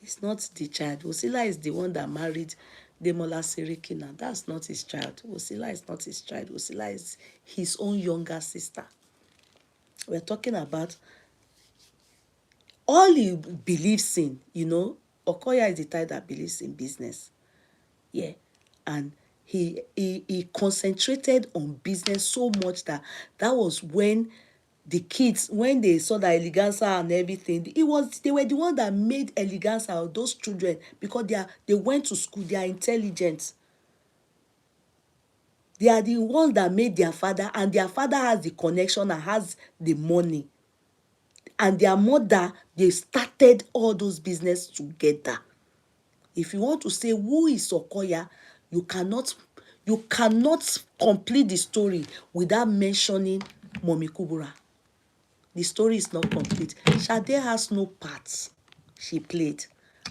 It's not the child. Wasila is the one that married Demola Serikina. That's not his child. Wasila is not his child. Wasila is his own younger sister. We're talking about all he believes in, Okoya is the type that believes in business. Yeah. And he concentrated on business so much that was when the kids, when they saw the eleganza and everything, they were the ones that made eleganza of those children because they went to school, they are intelligent. They are the ones that made their father, and their father has the connection and has the money. And their mother, they started all those business together. If you want to say who is Okoya, you cannot complete the story without mentioning Mommy Kubura. The story is not complete. Shade has no parts she played.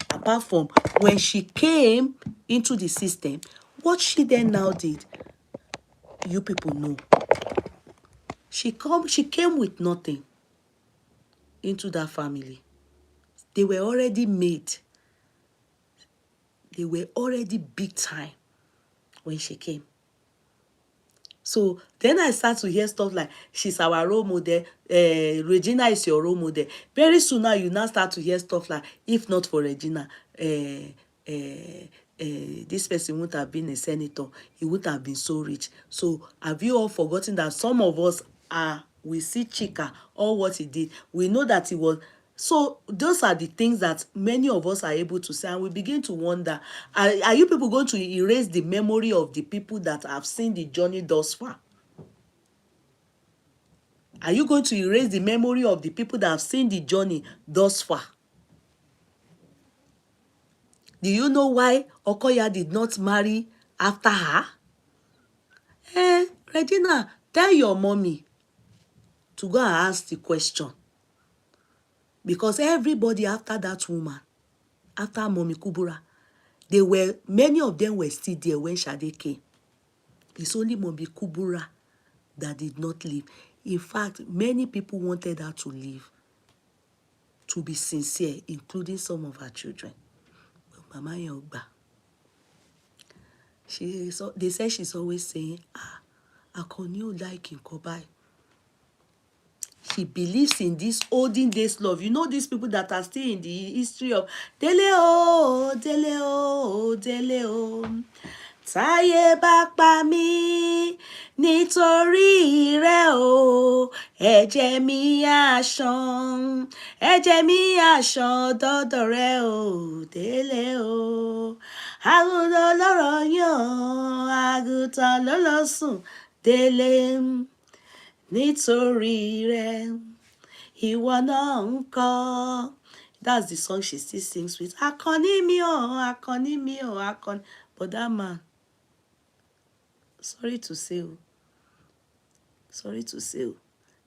Apart from when she came into the system, what she then now did, you people know. She came with nothing into that family. They were already made. They were already big time when she came. So then I start to hear stuff like, she's our role model, Regina is your role model. Very soon now, you now start to hear stuff like, if not for Regina, this person wouldn't have been a senator. He wouldn't have been so rich. So have you all forgotten that some of us we see Chika, all what he did. We know that he was. So those are the things that many of us are able to say, and we begin to wonder, are you people going to erase the memory of the people that have seen the journey thus far? Are you going to erase the memory of the people that have seen the journey thus far? Do you know why Okoya did not marry after her? Regina, tell your mommy to go and ask the question. Because everybody after that woman, after Mommy Kubura, many of them were still there when Shade came. It's only Mommy Kubura that did not leave. In fact, many people wanted her to leave, to be sincere, including some of her children. But Mama Yogba, they say she's always saying, I can you like in Kobai. She believes in this olden days love. You know these people that are still in the history of Dele o, Dele o, Dele o. Táyé bá pa mí nítorí rẹ o, ẹ̀jẹ̀ mi á ṣàn, ẹ̀jẹ̀ mi á ṣàn dọ́dọ̀ rẹ o, Délé o. Àgùntàn lọ́rọ̀ yàn, àgùntàn ló lọ sùn, Délé. Nítorí rẹ, ìwọ náà ńkọ́. That's the song she still sings with. Akọni mi o, akọni mi o, akọni. But that man, sorry to say,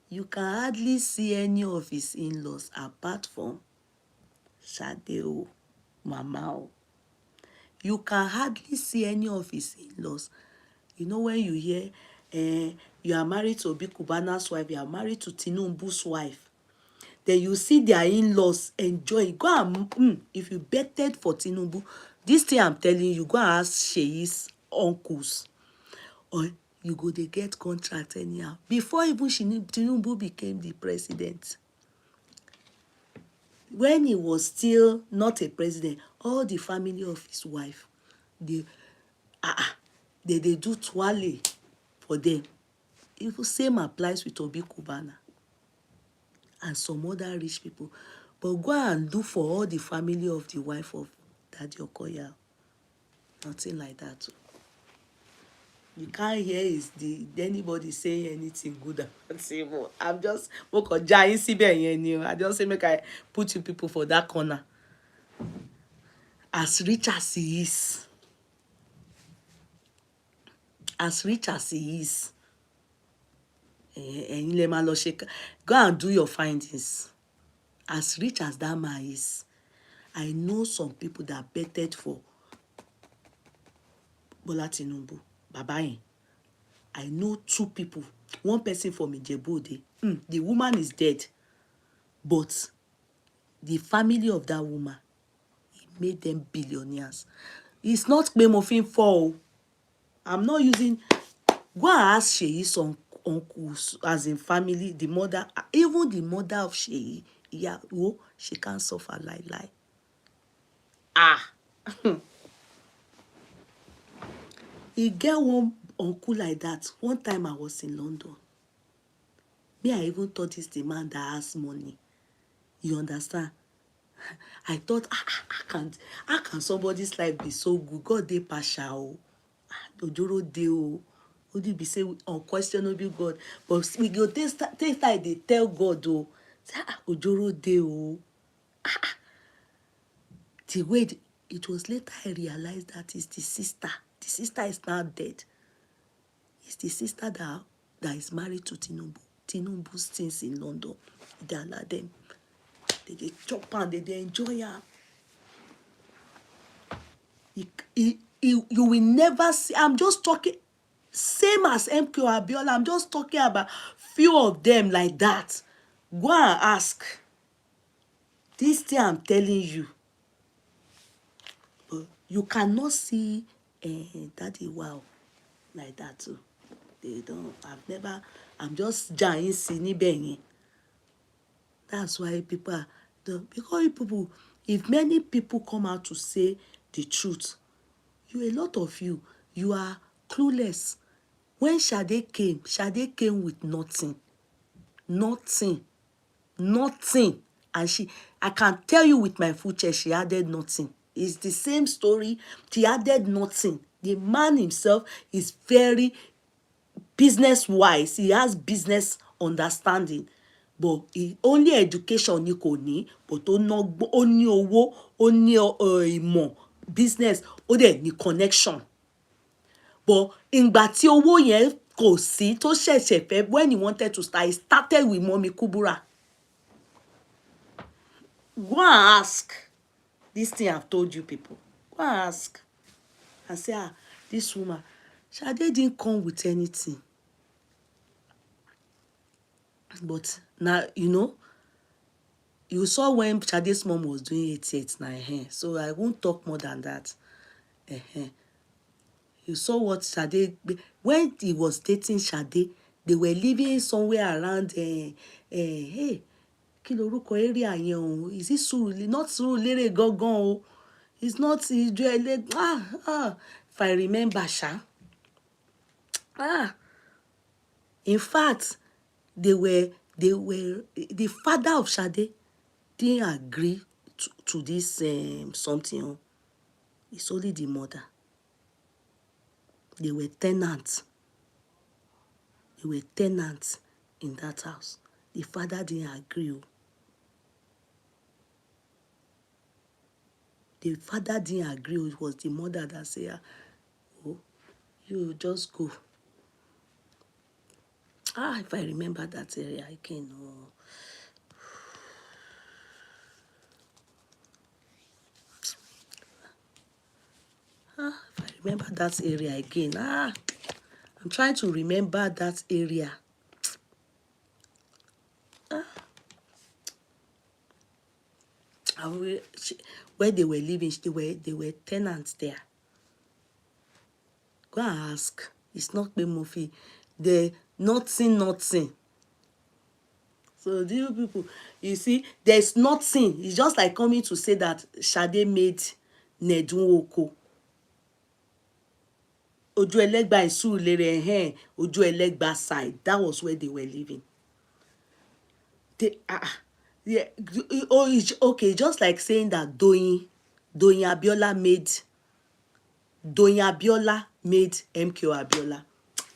you can hardly see any of his in-laws apart from Shade o, Mama o. You can hardly see any of his in-laws. You know when you hear, you are married to Obi Kubana's wife, you are married to Tinubu's wife, then you see their in-laws enjoying. Go and, if you betted for Tinubu, this thing I'm telling you, go and ask Sheyi's uncles. Or you go, they get contract anyhow. Before even Tinubu became the president, when he was still not a president, all the family of his wife, they do twale for them. Even same applies with Obi Kubana and some other rich people. But go and do for all the family of the wife of Daddy Okoya. Nothing like that. You can't hear anybody saying anything good about him. I'm just I just say make I put you people for that corner. As rich as he is, go and do your findings. As rich as that man is, I know some people that betted for Bola Tinubu, Baba. I know 2 people. One person from Ijebu-Ode. The woman is dead, but the family of that woman, it made them billionaires. It's not Memofin for. I'm not using. Go and ask Sheyi's uncles, as in family, the mother, even the mother of Sheyi. Yeah, she can't suffer lie. He get one uncle like that. One time I was in London. Me, I even thought it's the man that has money. You understand? I thought, how can somebody's life be so good? God dey partial. Ojoro dey o. Would be say unquestionable God? But we go take time they tell God o. Say Ojoro dey o. The way it was later I realized that it's the sister. The sister is now dead. It's the sister that is married to Tinubu. Tinubu's things in London. They allow them. They chop and they enjoy her. You will never see. I'm just talking, same as MK Abiola. I'm just talking about few of them like that. Go and ask. This thing I'm telling you. You cannot see Daddy Wow like that too. They don't. I'm just giant sini. That's why people are because if many people come out to say the truth, a lot of you are clueless. When Shade came with nothing. And I can tell you with my full chest, she added nothing. It's the same story. She added nothing. The man himself is very business-wise. He has business understanding. But only education ni kò ní, but ó ní owó, ó ní ìmọ̀ business, ó dẹ̀ ní connection. But ìgbà tí owó yẹn kò sí tó ṣẹ̀ṣẹ̀ fẹ́, when he wanted to start, he started with Mommy Kubura. Go and ask this thing I've told you people. Go and ask and say, this woman, Shade didn't come with anything. But now, you saw when Shade's mom was doing 88 now, so I won't talk more than that. You saw what Shade, when he was dating Shade, they were living somewhere around, hey, kí lorúkọ area yẹn o, is it Surulere? Not Surulere gangan o. It's not Ijuele. If I remember, in fact, the father of Shade didn't agree to this something. It's only the mother. They were tenants. They were tenants in that house. The father didn't agree. The father didn't agree. It was the mother that said, oh, you just go. If I remember that area again. If I remember that area again. I'm trying to remember that area. Where they were living, they were tenants there. Go and ask. It's not Bemofi. They nothing. So these people, you see, there's nothing. It's just like coming to say that Shade made Nedun Oko. Oju Elegba in Surulere, Oju Elegba side. That was where they were living. It's okay, just like saying that Doyin Abiola made MK Abiola.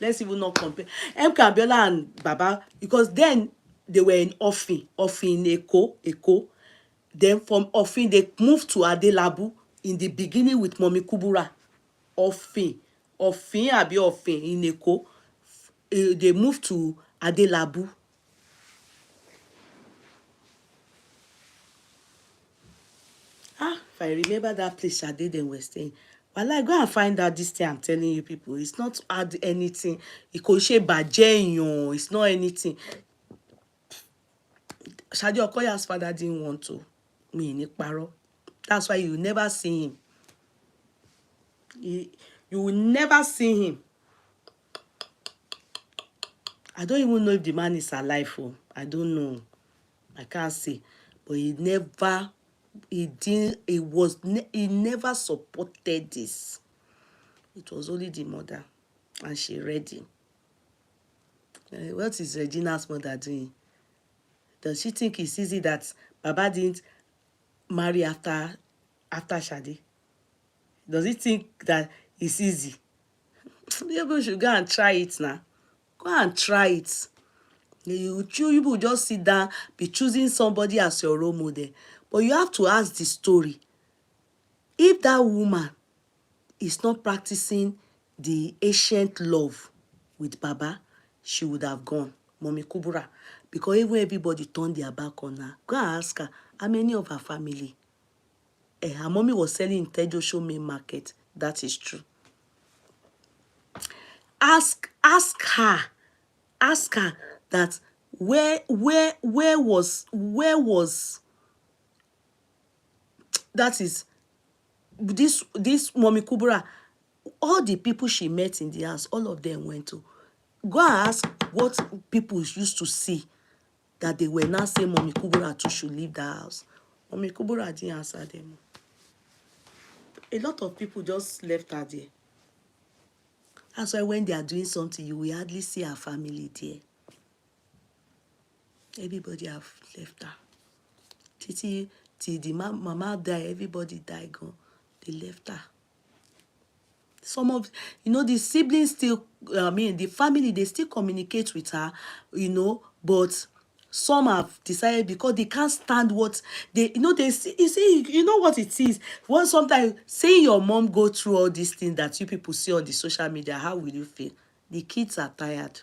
Let's even not compare MK Abiola and Baba, because then they were in Ofin in Eko. Then from Ofin they moved to Adelabu in the beginning with Mommy Kubura. Ofin in Eko. They moved to Adelabu. If I remember that place Shade then were staying. Well, I go and find out this thing I'm telling you people. It's not add anything. It's not anything. Shade Okoya's father didn't want to. That's why you never see him. You will never see him. I don't even know if the man is alive. I don't know. I can't say. But he never supported this. It was only the mother, and she read him. What is Regina's mother doing? Does she think it's easy that Baba didn't marry after Shade? Does he think that it's easy? You should go and try it now. Go and try it. You just sit down, be choosing somebody as your role model. But you have to ask the story. If that woman is not practicing the ancient love with Baba, she would have gone, Mommy Kubura. Because even everybody turned their back on her. Go and ask her, how many of her family? Her mommy was selling in Tejosho main market. That is true. Ask her that where was that is this Mommy Kubura. All the people she met in the house, all of them went to. Go and ask what people used to see that they were now saying Mommy Kubura too should leave the house. Mommy Kubura didn't answer them. A lot of people just left her there. That's why when they are doing something, you will hardly see her family there. Everybody have left her. Till the mama died, everybody died, gone. They left her. Some of, the siblings still, the family, they still communicate with her, but Some have decided because they can't stand what they, they see, you see, you know what it is. Once sometimes seeing your mom go through all these things that you people see on the social media, how will you feel? The kids are tired.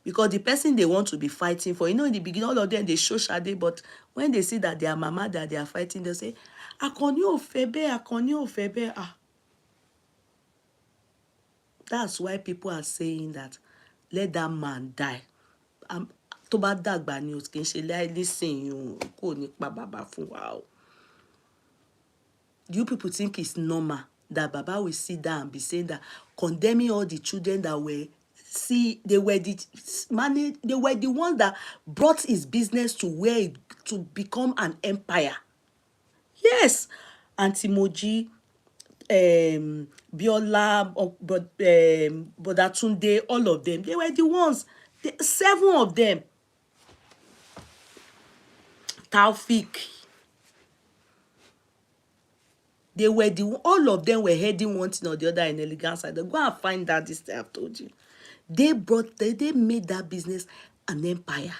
Because the person they want to be fighting for, in the beginning, all of them, they show shade, but when they see that their mama that they are fighting, they say, Akoni ò fẹ́ bẹ́ẹ̀, Akoni ò fẹ́ bẹ́ẹ̀. Ah. That's why people are saying that let that man die. Tó bá dàgbà ni o kì í ṣe nísìnyí o, kò ní pa bàbá fún wa o. You people think it's normal that Baba will sit down and be saying that, condemning all the children that were, they were the ones that brought his business to to become an empire. Yes, Auntie Moji, Biola, Bodatunde, all of them, they were the ones. 7 of them. Taufik. They were all of them were heading one thing or the other in elegant side. Go and find that this thing I've told you. They made that business an empire.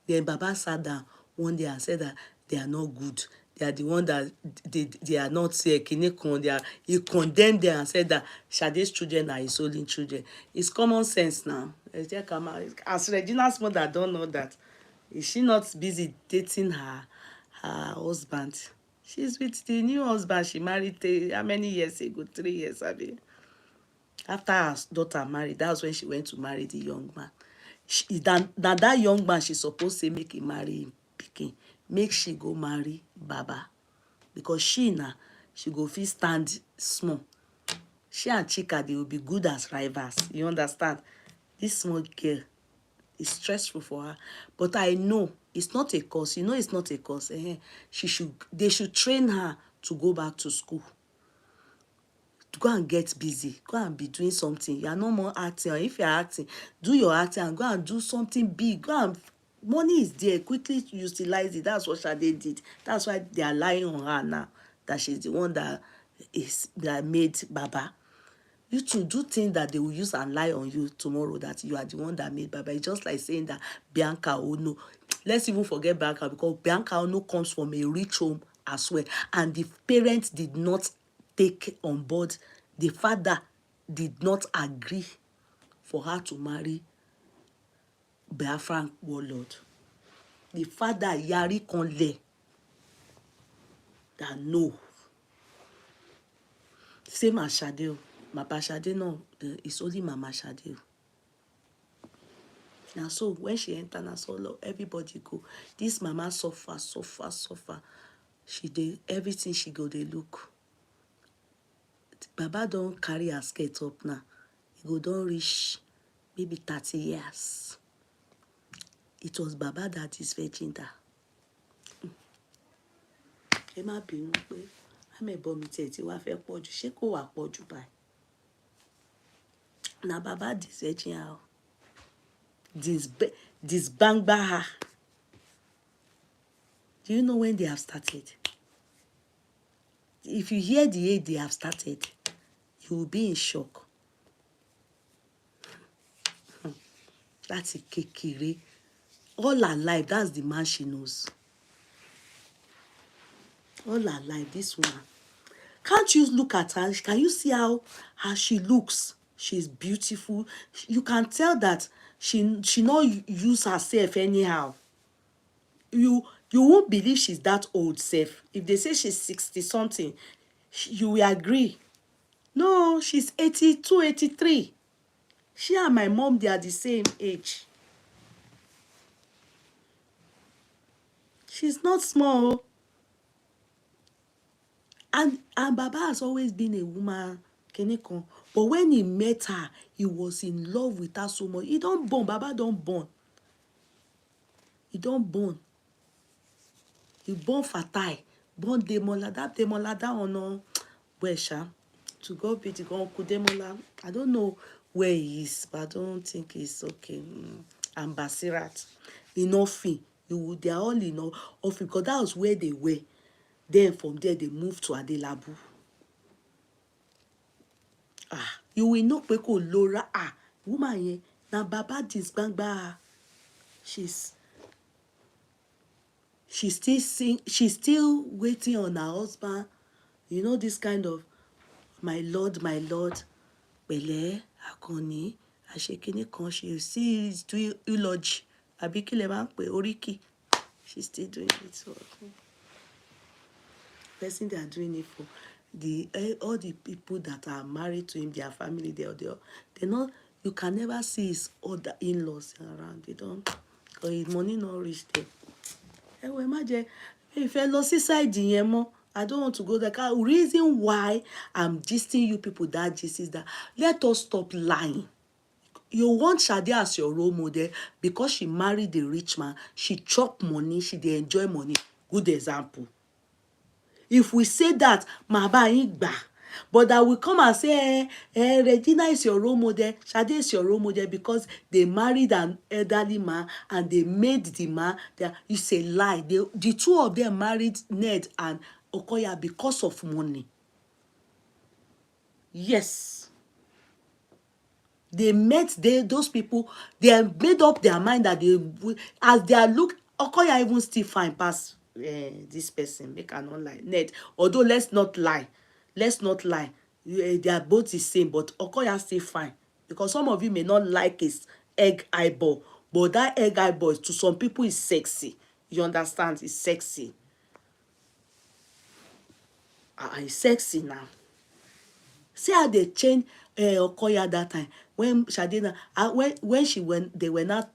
Then Baba sat down one day and said that they are not good. They are the one that they are not Kinekon. He condemned them and said that Shade's children are his only children. It's common sense now. As Regina's mother don't know that. Is she not busy dating her husband? She's with the new husband she married how many years ago? 3 years, I mean. After her daughter married, that's when she went to marry the young man. That young man, she's supposed to make him marry him, pikin. Make she go marry Baba. Because she go fit stand small. She and Chika, they will be good as rivals. You understand? This small girl is stressful for her. But I know it's not a cause. You know it's not a cause. They should train her to go back to school. To go and get busy. Go and be doing something. You are no more acting. Or if you are acting, do your acting and go and do something big. Go and, money is there. Quickly utilize it. That's what Sade did. That's why they are lying on her now. That she's the one that made Baba. You to do things that they will use and lie on you tomorrow that you are the one that made Baba. It's just like saying that Bianca Ono. Let's even forget Bianca because Bianca Ono comes from a rich home as well. And the parents did not take on board. The father did not agree for her to marry Biafran warlord. The father Yari Konle that no. Same as Shade. Papa Shade no, it's only Mama Shade. And so when she entered and saw everybody go, this mama suffer. She did everything she go, they look. Baba don't carry her skirt up now. He go don't reach maybe 30 years. It was Baba that is virgin that. Emma bínú pé àmẹ́bọ̀ mi tiẹ̀ tí wá fẹ́ pọ̀jù ṣé kò wá pọ̀jù báyìí. Na Baba this virgin how. This bangba her. Do you know when they have started? If you hear the age they have started, you will be in shock. That's a kékeré. All her life, that's the man she knows. All her life, this woman. Can't you look at her? Can you see how she looks? She's beautiful. You can tell that she not use herself anyhow. You won't believe she's that old self. If they say she's 60 something, you will agree. No, she's 82, 83. She and my mom, they are the same age. She's not small. And Baba has always been a woman, Kenekon. But when he met her, he was in love with her so much. He don't born. Baba don't born. He don't born. He born fatai. Born Demola. That Demola, that one no. Where sha? To God be the God. Demola. I don't know where he is, but I don't think he's okay. And Basirat. Inofi. They are all in Ofi because that was where they were. Then from there they moved to Adelabu. You will know Peko Laura. Woman ye Now Baba this bangba, she's she's still waiting on her husband. You know, this kind of my lord, pẹ̀lẹ́ Akànní, àṣekínní kan, she still is doing eulogy. Àbí kí lẹ máa ń pè oríkì. She's still doing it. So person they are doing it for, all the people that are married to him, their family, they're not, you can never see his other in-laws around. They don't, because his money not reach there. Well, imagine if I lost side yẹn mọ́, I don't want to go there. The reason why I'm gisting you people that gist is that let us stop lying. You want Shade as your role model because she married a rich man. She chop money. She dey enjoy money. Good example. If we say that, Maba Igba, but that we come and say, Regina is your role model, Shade is your role model because they married an elderly man and they made the man, it's a lie. The two of them married Ned and Okoya because of money. Yes. They met those people, they made up their mind that as they are Okoya even still fine past this person, make I not lie. Ned, although let's not lie. They are both the same, but Okoya still fine. Because some of you may not like his egg eyeball, but that egg eyeball to some people is sexy. You understand? It's sexy. It's sexy now. See how they change Okoya that time when Shadina when they were not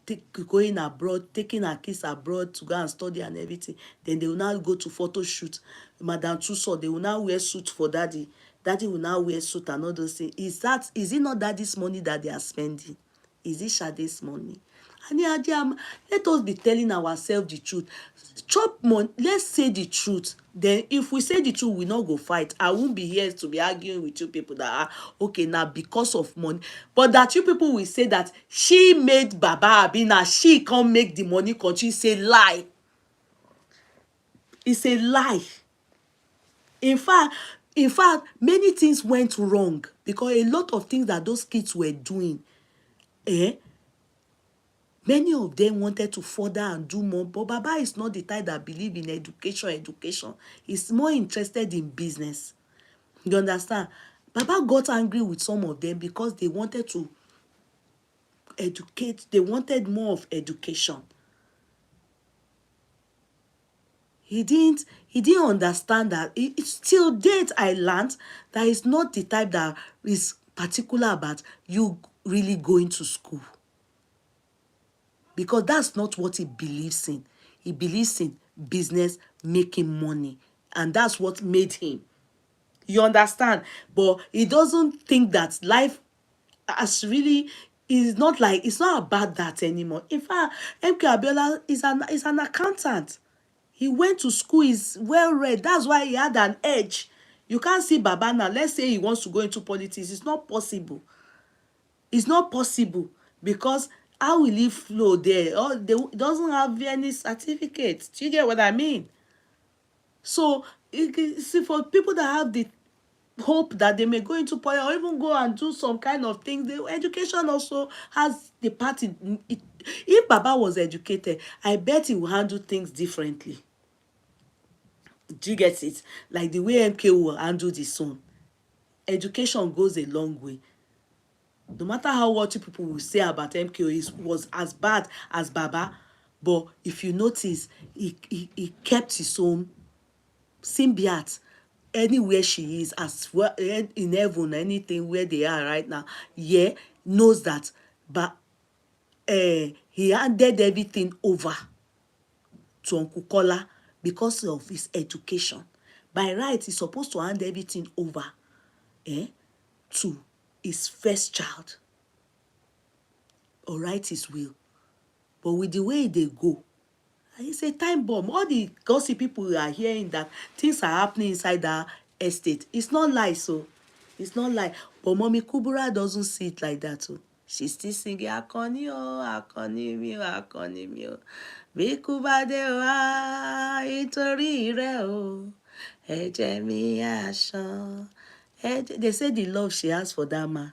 going abroad, taking her kids abroad to go and study and everything. Then they will now go to photo shoot. Madam Tussauds, they will now wear suit for daddy. Daddy will now wear suit and all those things. Is it not daddy's money that they are spending? Is it Shade's money? And let us be telling ourselves the truth. Chop money, let's say the truth. Then if we say the truth, we not go fight. I won't be here to be arguing with you people that are okay now because of money. But that you people will say that she made Baba Abina, she can't make the money continue. It's a lie. It's a lie. In fact, many things went wrong because a lot of things that those kids were doing, many of them wanted to further and do more, but Baba is not the type that believe in education. He's more interested in business. You understand? Baba got angry with some of them because they wanted to educate. They wanted more of education. He didn't understand that. It's till date I learned that he's not the type that is particular about you really going to school. Because that's not what he believes in. He believes in business, making money. And that's what made him. You understand? But he doesn't think that life has really is not like, it's not about that anymore. In fact, MK Abiola is an accountant. He went to school, he's well read. That's why he had an edge. You can't see Baba now. Let's say he wants to go into politics. It's not possible. It's not possible because how will he flow there? Or they doesn't have any certificates. Do you get what I mean? So see, for people that have the hope that they may go into politics or even go and do some kind of things, the education also has the part in it. If Baba was educated, I bet he will handle things differently. Do you get it? Like the way MK will handle the son. Education goes a long way. No matter how what you people will say about MKO, it was as bad as Baba, but if you notice, he kept his own symbiote anywhere she is, as well in heaven, anything where they are right now. Yeah, knows that, but he handed everything over to Uncle Kola because of his education. By right, he's supposed to hand everything over to his first child. Or write his will. But with the way they go, it's a time bomb. All the gossip people are hearing that things are happening inside that estate. It's not lie, so it's not lie. But Mommy Kubura doesn't see it like that. So she's still singing Akoni o, Akoni mi o, Akoni mi o. Bí ikú bá dé wá, nítorí rẹ̀ o, ẹ̀jẹ̀ mi á ṣàn. They say the love she has for that man.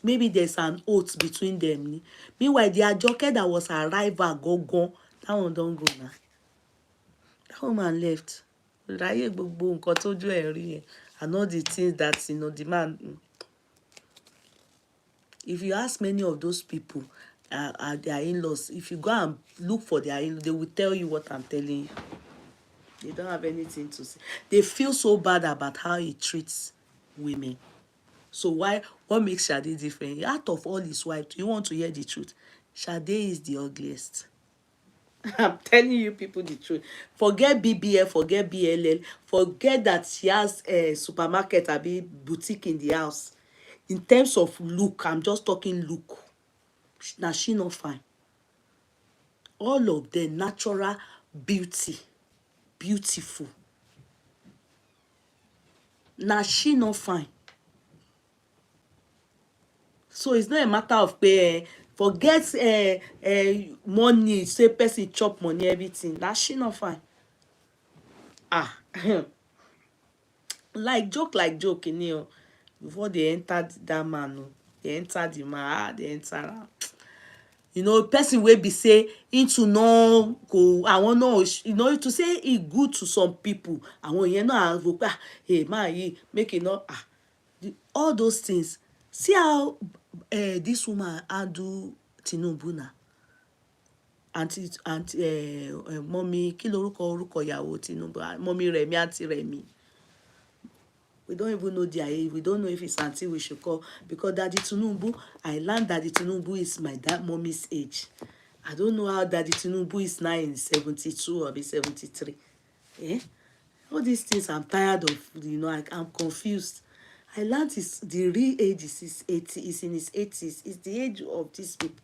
maybe there's an oath between them. Meanwhile, the Ajoke that was her rival, go, that one don't go now. That woman left. Ráyè gbogbo nǹkan tójú ẹ̀ rí yẹn, and all the things that, the man. If you ask many of those people, their in-laws, if you go and look for their in-laws, they will tell you what I'm telling you. They don't have anything to say. They feel so bad about how he treats women. So what makes Sade different? Out of all his wives, do you want to hear the truth? Sade is the ugliest. I'm telling you people the truth. Forget BBL, forget BLL, forget that she has a supermarket, a boutique in the house. In terms of look, I'm just talking look. Now she not fine. All of them natural beauty, beautiful. Now she not fine. So it's not a matter of pay. Forget money. Say person chop money, everything. Now she not fine. Ah, like joke, before they entered that man, they entered the man, they entered. Person wey be say into no go, I want no, to say it good to some people. I want no, hey man, make it not all those things. See how this woman handle Tinubu na. Auntie, mommy, kí lorúkọ orúkọ ìyàwó Tinubu, mommy Remi, auntie Remi. We don't even know their age. We don't know if it's auntie we should call, because Daddy Tinubu, I learned Daddy Tinubu is my mommy's age. I don't know how Daddy Tinubu is now in 72 or 73. Eh? All these things I'm tired of, I'm confused. I learned the real age is 80, is in his 80s. It's the age of these people.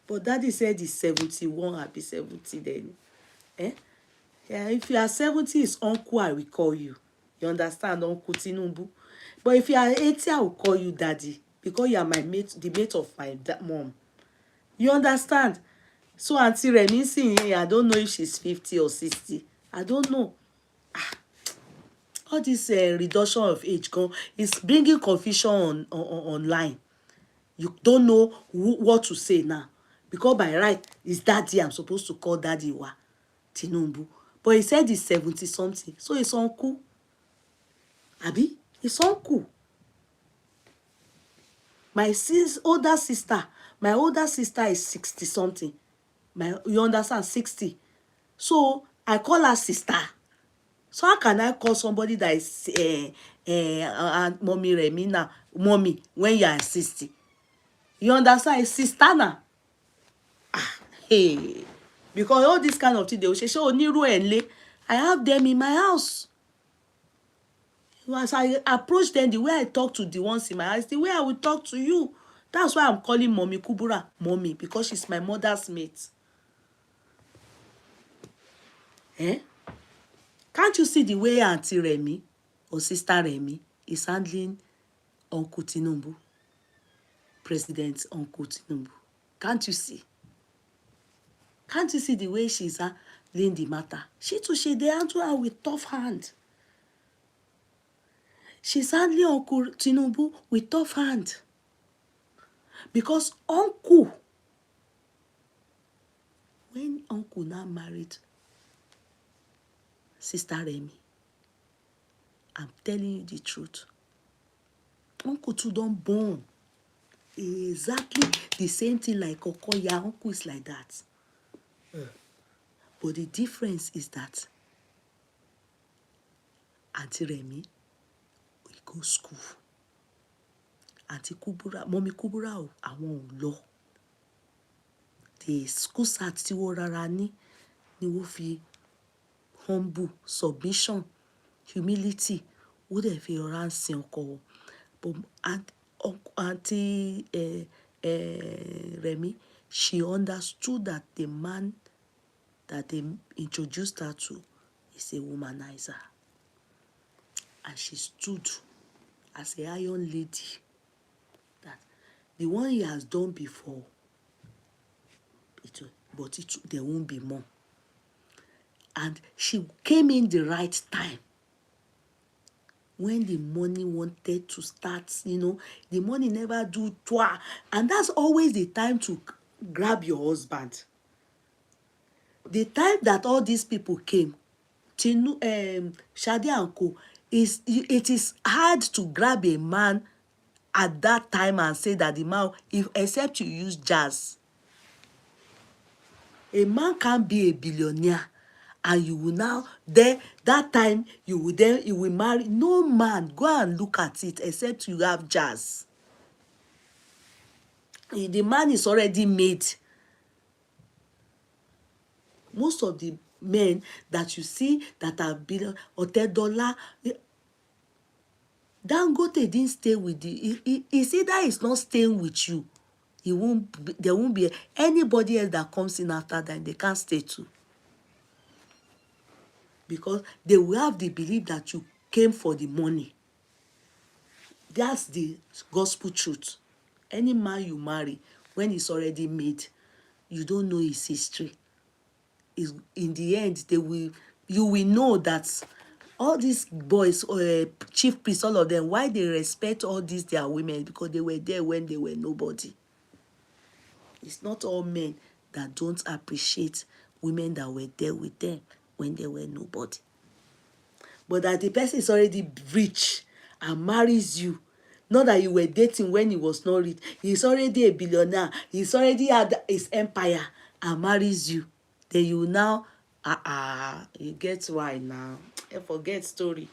But Daddy said he's 71, I'll be 70 then. Eh? Yeah, if you are 70, it's uncle I will call you. You understand, Uncle Tinubu? But if you are 80, I will call you Daddy, because you are my mate, the mate of my mom. You understand? So Auntie Remi, I don't know if she's 50 or 60. I don't know. All this reduction of age is bringing confusion online. You don't know what to say now. Because by right, it's Daddy I'm supposed to call Daddy Tinubu. But he said he's 70 something. So it's uncle. Abi? It's uncle. My older sister is 60 something. You understand? 60. So I call her sister. So how can I call somebody that is mommy Remi now, mommy, when you are 60? You understand? It's sister now. Hey. Because all this kind of thing, they will say, I have them in my house. As I approach them, the way I talk to the ones in my house, the way I will talk to you. That's why I'm calling Mommy Kubura Mommy, because she's my mother's mate. Eh? Can't you see the way Auntie Remi or Sister Remi is handling Uncle Tinubu? President Uncle Tinubu. Can't you see? Can't you see the way she's handling the matter? They handle her with tough hand. She's handling Uncle Tinubu with tough hand. Because Uncle, when Uncle now married Sister Remi, I'm telling you the truth, Uncle too don't born exactly the same thing like Okoya. Uncle is like that. But the difference is that Auntie Remi, we go school. Auntie Kubura, Mommy Kubura, I won't law. The school sat tí wọ́n rárá ní ni wọ́n fi humble, submission, humility, wọ́n dẹ̀ fi ọ̀rá ń sin ọkọ wọn. But Auntie Remi, she understood that the man that they introduced her to is a womanizer. And she stood as a iron lady that the one he has done before, there won't be more. And she came in the right time. when the money wanted to start, the money never do twa. And that's always the time to grab your husband. The time that all these people came, Shadi and Co, it is hard to grab a man at that time and say that the man, if except you use jazz. A man can't be a billionaire and you will now then that time you will marry. No man, go and look at it, except you have jazz. The man is already made. Most of the men that you see that have been Otedola, Dangote didn't stay with it's either he's not staying with you, there won't be anybody else that comes in after that, they can't stay too. Because they will have the belief that you came for the money. That's the gospel truth. Any man you marry, when he's already made, you don't know his history. In the end, you will know that all these boys, chief priests, all of them, why they respect all these their women, because they were there when they were nobody. It's not all men that don't appreciate women that were there with them when they were nobody. But that the person is already rich and marries you, not that you were dating when he was not rich, he's already a billionaire, he's already had his empire and marries you, then you now, you get why now. I forget story.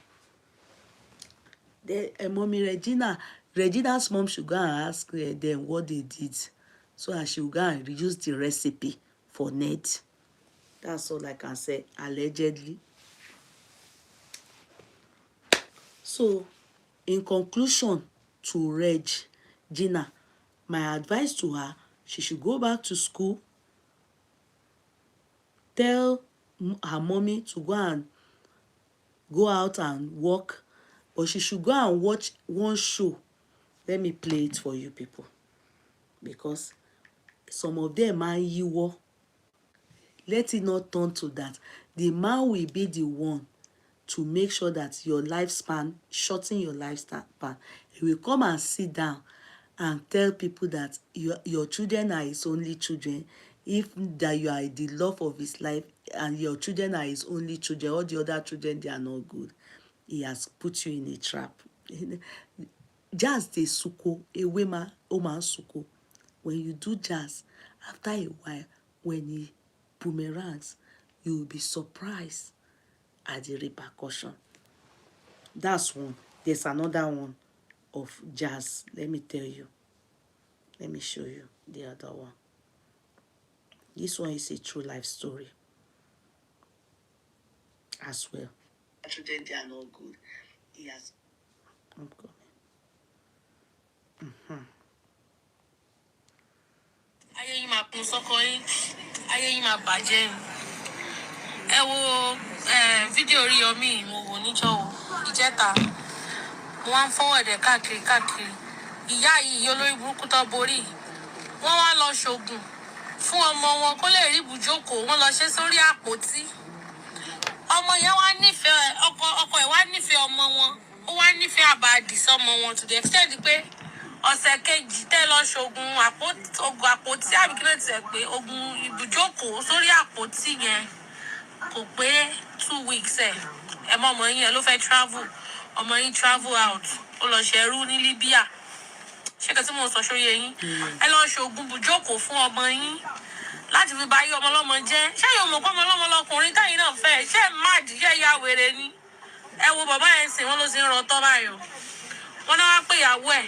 Mommy Regina's mom should go and ask them what they did, so that she will go and reuse the recipe for Ned. That's all I can say, allegedly. So, in conclusion to Regina, my advice to her, she should go back to school, tell her mommy to go out and work, but she should go and watch one show. Let me play it for you people, because some of them are yiwo. Let it not turn to that. The man will be the one to make sure that your lifespan, shorten your lifespan. He will come and sit down and tell people that your children are his only children, if that you are the love of his life, and your children are his only children, all the other children, they are not good. He has put you in a trap. Jazz de suko, ewema oman suko. When you do jazz, after a while, when he boomerangs, you will be surprised at the repercussion. That's one. There's another one of jazz. Let me tell you. Let me show you the other one. This one is a true life story as well. Children, they are not good. Yes. I'm coming. Ayé yín máa kún sọ́kọ yín, ayé yín máa bàjẹ́. Ẹ wo fídíò Oríyọmí mo wò níjọ́ o, ìjẹta. Mo wá ń forward ẹ̀ káàkiri. Ìyá yìí olórí burúkú tó borí. Wọ́n wá lọ ṣògùn fún ọmọ wọn kó lè rí ibùjókòó, wọ́n lọ ṣe sórí àpótí. Ọmọ yẹn wá nífẹ̀ẹ́ ọkọ ẹ̀ wá nífẹ̀ẹ́ ọmọ wọn. Ó wá nífẹ̀ẹ́ àbàdì sọ́mọ wọn to the extent pé ọ̀sẹ̀ kejì tẹ́ lọ ṣògùn àpótí àbí kí ló ti ẹ̀ pé ogun ibùjókòó sórí àpótí yẹn kò pé 2 weeks ẹ̀ mọ ọmọ yín ẹ ló fẹ́ travel, ọmọ yín travel out ó lọ ṣẹrú ní Libya. Ṣé kí tí mo sọ ṣóyè yín? Ẹ lọ ṣògùn ibùjókòó fún ọmọ yín láti fi bá yí ọmọ ọlọ́mọ jẹ́. Ṣé yóò mọ̀ pé ọmọ ọlọ́mọ lọkùnrin táyì náà fẹ́? Ṣé mad yẹ ya wèrè ni? Ẹ wo bàbá yẹn sìn wọ́n ló ti ń rọ tọ́ báyọ̀. Wọ́n náà wá pé ìyàwó ẹ̀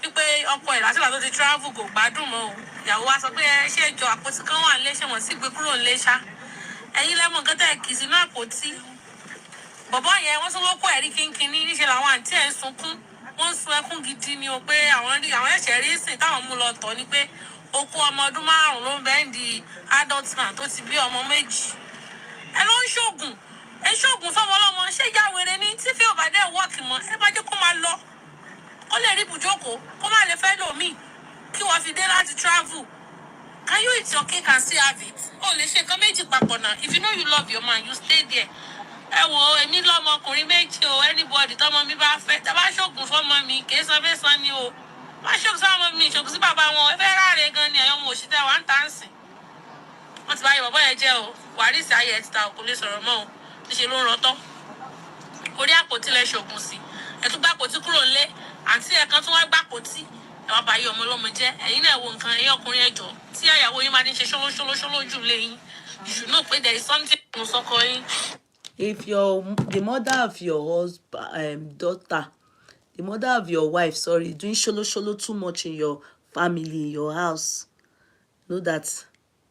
wípé ọkọ ẹ̀ látìgbà tó ti travel kò gbádùn mọ́ o. Ìyàwó wa sọ pé ṣé ìjọ àpótí kan wà nílé, ṣé wọ́n sì gbé kúrò nílé ṣá. Ẹ̀yin lẹ́mọ̀ nǹkan tẹ́ kì í sínú àpótí. Bàbá yẹn wọ́n tún wọ́pọ̀ ẹ̀rí kínkínní níṣẹ́ làwọn àǹtí ẹ̀ ń sunkún. Wọ́n ń sun ẹkún gidi ni o pé àwọn ẹ̀ṣẹ̀ rí sìn táwọn mú lọ tọ̀ ni pé okú ọmọ ọdún 5 ló ń bẹ́ẹ̀ di adult man tó ti bí ọmọ 2. Ẹ ló ń ṣògùn. Ẹ ṣògùn fọmọ ọlọ́mọ. Ṣé ìyá wèrè ni tí fẹ́ ò bá dẹ̀ wọ́ọ̀kì mọ́? Ẹ bá jẹ́ kó máa lọ. Ó lè rí ibùjókòó kó má lè fẹ́ lòmíì kí wọ́n fi dé láti travel. Can you eat your cake and still have it? Oh, lè ṣe nǹkan méjì papọ̀ náà. If you know you love your man, you stay there. ẹ wo èmi lọmọkùnrin méjì o anybody tọmọ mi bá fẹ́ tẹ́ bá ṣògùn fọ́mọ mi kì í san fẹ́ san ni o má ṣògùn sọ́mọ mi ṣògùn sí bàbá wọn ẹ fẹ́ ráre gan ni ẹ̀yọ́ ọmọ òṣìṣẹ́ wa ń tà ń sìn wọ́n ti bá yẹ bàbá yẹn jẹ́ o wàrísì ayé ẹ̀ ti ta òkú lè sọ̀rọ̀ mọ́ o níṣẹ́ ló ń rọtọ́ orí àpótí lẹ ṣògùn sí ẹ tún gbá àpótí kúrò nílé àǹtí ẹ̀ kan tún wá gbá àpótí ẹ wá bàyí ọmọ ọlọ́mọ jẹ́ ẹ̀yin náà wo nǹkan ẹ̀yin ọkùnrin ẹ̀jọ̀ tí àyàwó yín máa ń ṣe ṣólóṣólóṣóló jù lẹ́yìn you should know pé there is something mo sọkọ yín. If the mother of your husband, daughter, the mother of your wife, sorry, doing sholo too much in your family, in your house, know that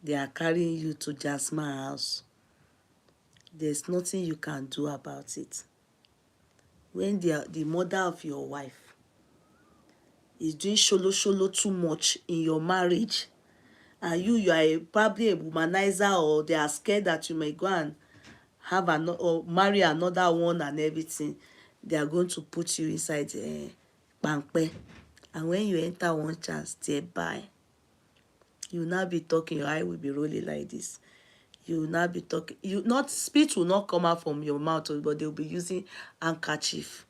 they are carrying you to Jasmine's house. There's nothing you can do about it. When the mother of your wife is doing sholo too much in your marriage, and you are probably a womanizer, or they are scared that you may go and have or marry another one and everything, they are going to put you inside pampe. And when you enter one chance, thereby, you will not be talking, your eye will be rolling like this. You will not be talking, spit will not come out from your mouth, but they will be using handkerchief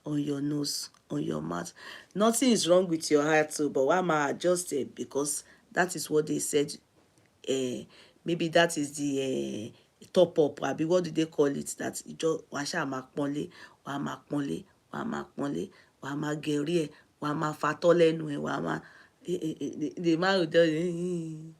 on your nose, on your mouth. Nothing is wrong with your heart too, but why am I adjusted? Because that is what they said. Maybe that is the top up, àbí what do they call it, that ìjọ wàá ṣáà máa pọ́nlé, wàá máa pọ́nlé, wàá máa pọ́nlé, wàá máa gẹ̀rí ẹ̀, wàá máa fatọ́ lẹ́nu ẹ̀, wàá máa the man will tell you,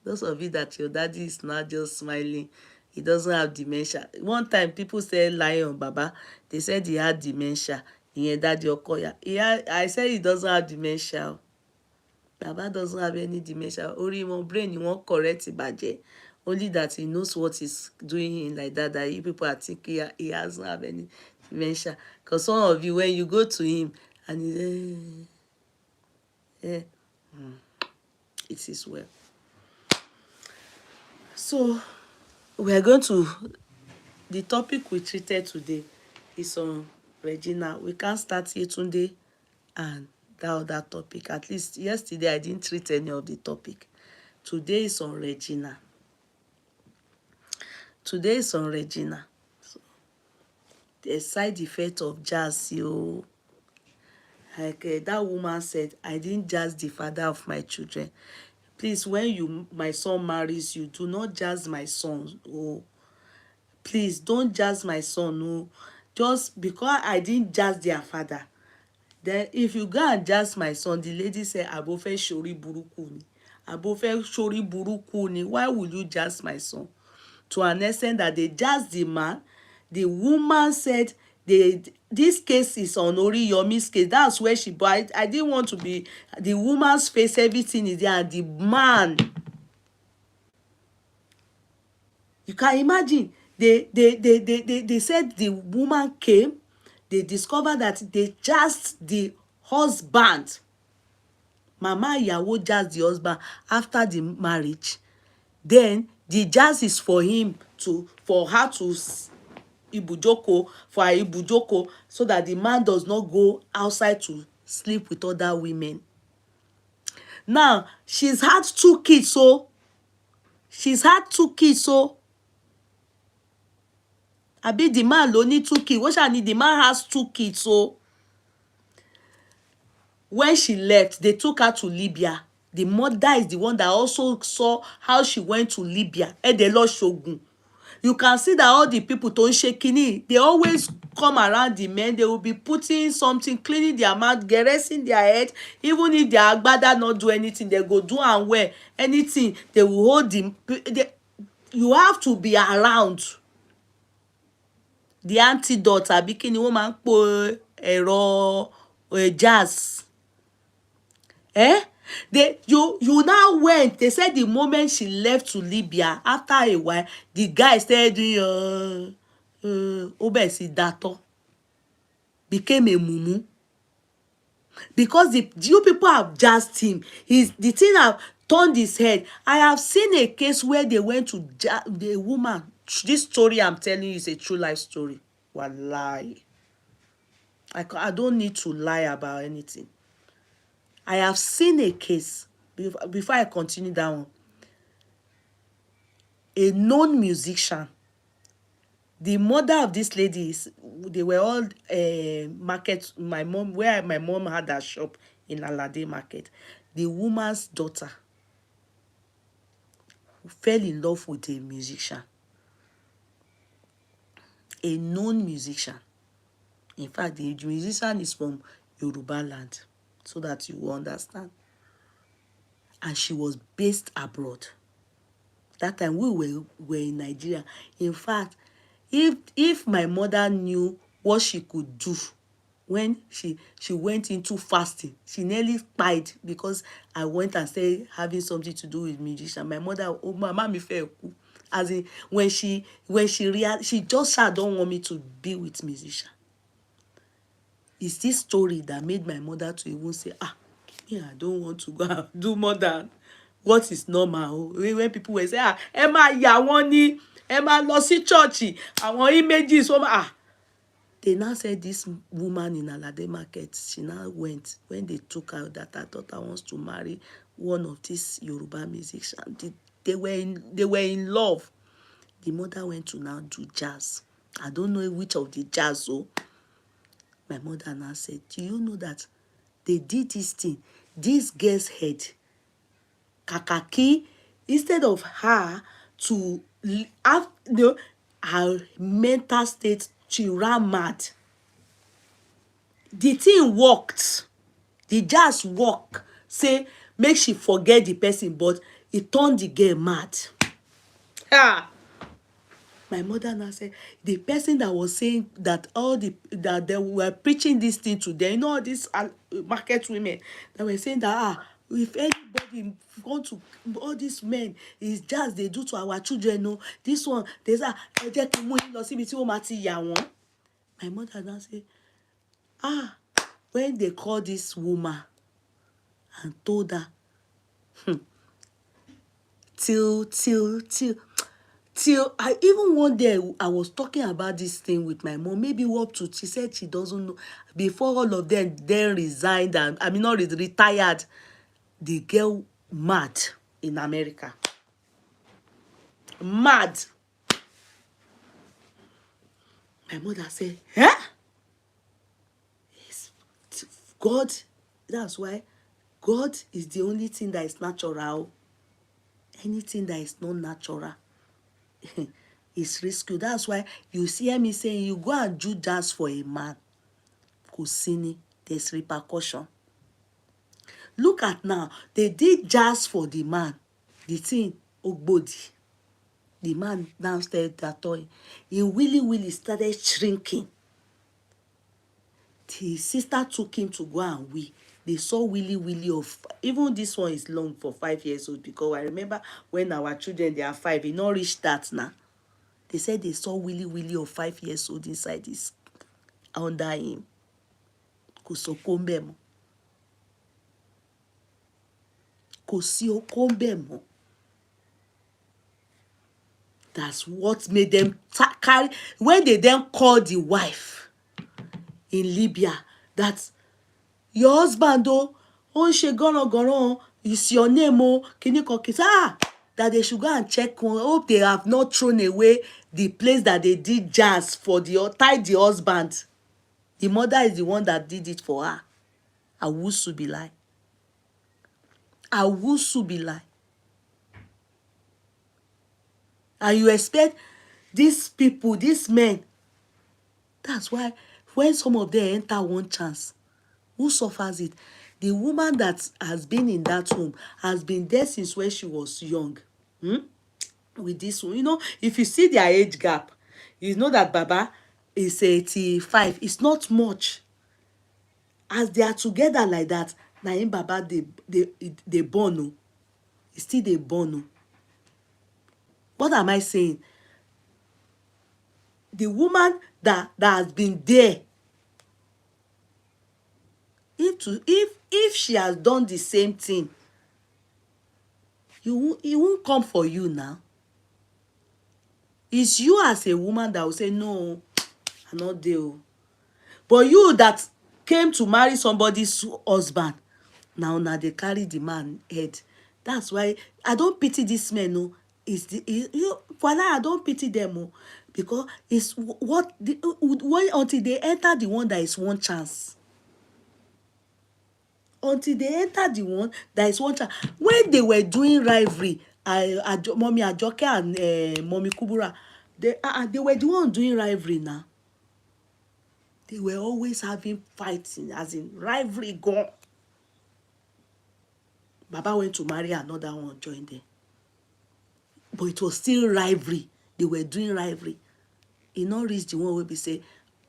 those of you that your daddy is not just smiling, he doesn't have dementia. One time people said lying on Baba, they said he had dementia. Ìyẹn daddy Okoya. I said he doesn't have dementia. Baba doesn't have any dementia. Orí wọn brain ni wọ́n correct ìbàjẹ́. Only that he knows what he's doing like that you people are thinking he doesn't have any dementia. Because some of you, when you go to him and it is well. So we are going to, the topic we treated today is on Regina. We can't start here today and that other topic. At least yesterday I didn't treat any of the topic. Today is on Regina. Today is on Regina. So, the side effect of jazz, like that woman said, I didn't jazz the father of my children. Please, when my son marries you, do not jazz my son. Oh, please don't jazz my son. No, just because I didn't jazz their father. Then if you go and jazz my son, the lady said, Abofe shori buruku ni. Abofe shori buruku ni. Why will you jazz my son? To an extent that they jazz the man. The woman said, this case is on Oriyomi's case. That's where she bought. I didn't want to be the woman's face. Everything is there. And the man, you can imagine. They said the woman came. They discovered that they jazzed the husband. Mama ìyàwó jazzed the husband after the marriage. Then the jazz is for him for her to ibujoko, for her ibujoko, so that the man does not go outside to sleep with other women. Now she's had 2 kids, so abi the man ló ní 2 kids. What shall need? The man has 2 kids, so when she left, they took her to Libya. The mother is the one that also saw how she went to Libya. Edelo Shogun. You can see that all the people don't shake it. They always come around the men. They will be putting something, cleaning their mouth, caressing their head. Even if their agbada not do anything, they go do and wear anything. They will hold them. You have to be around. The antidote, abikini woman po ero jazz. You now went. They said the moment she left to Libya, after a while, the guy started doing obesi dato, became a mumu. Because you people have jazzed him. The thing have turned his head. I have seen a case where they went to the woman. This story I'm telling you is a true life story. Wallahi. I don't need to lie about anything. I have seen a case, before I continue that one, a known musician The mother of this lady is, they were all market, my mom, where my mom had a shop in Alade market. The woman's daughter fell in love with a musician, a known musician. In fact, the musician is from Yoruba land, so that you will understand. And she was based abroad. That time were in Nigeria. In fact, if my mother knew what she could do when she went into fasting, she nearly died because I went and started having something to do with musician. My mother, oh, my mama felt cool. As in, when she she just said, don't want me to be with musician. It's this story that made my mother to even say, yeah, I don't want to go and do more than what is normal. When people will say, ẹ máa yà wọ́n ní, ẹ máa lọ sí church, àwọn images, they now said this woman in Alade market, she now went, when they took her that her daughter wants to marry one of these Yoruba musicians. They were in love. The mother went to now do jazz. I don't know which of the jazz. My mother now said, do you know that they did this thing? This girl's head, kakaki, instead of her to have her mental state, she ran mad. The thing worked. The jazz work. Say, make she forget the person, but it turned the girl mad. My mother now said, the person that was saying that that they were preaching this thing to them, you know, all these market women that were saying that if anybody want to, all these men is just they do to our children, no, this one there's my mother now say, when they call this woman and told her, till I even one day I was talking about this thing with my mom, maybe up to, she said she doesn't know, before all of them then resigned, and I mean not retired, the girl mad in America. Mad. My mother said, yes, God, that's why God is the only thing that is natural. Anything that is not natural is risky. That's why you see me saying, you go and do jazz for a man, Kusini, there's repercussion. Look at now, they did jazz for the man, the thing Ogbodi. The man downstairs that toy, he really started shrinking. His sister took him to go and wee. They saw Willy of, even this one is long for 5 years old, because I remember when our children, they are 5, he not reached that now. They said they saw Willy of 5 years old inside this, under him. Kusokombemo. Kusiokombemo. That's what made them carry, when they then called the wife in Libya, that your husband, is your name, that they should go and check on. Hope they have not thrown away the place that they did jazz for tied the husband. The mother is the one that did it for her. Awusu be lie. Awusu be lie. And you expect these people, these men, that's why when some of them enter one chance, who suffers it? The woman that has been in that home has been there since when she was young. With this one, you know, if you see their age gap, you know that Baba is 85. It's not much. As they are together like that, now in Baba they born. Still they born. What am I saying? The woman that has been there, if she has done the same thing, it won't come for you now. It's you as a woman that will say, no, I'm not there. But you that came to marry somebody's husband, now they carry the man head. That's why I don't pity this man. No, I don't pity them. because it's what the, when until they enter the one that is one chance. Until they enter the one that is one chance. When they were doing rivalry, Mommy Ajoke and Mommy Kubura, they were the one doing rivalry now. They were always having fighting, as in rivalry gone. Baba went to marry another one, joined them. But it was still rivalry. They were doing rivalry. E no reach the one wey be say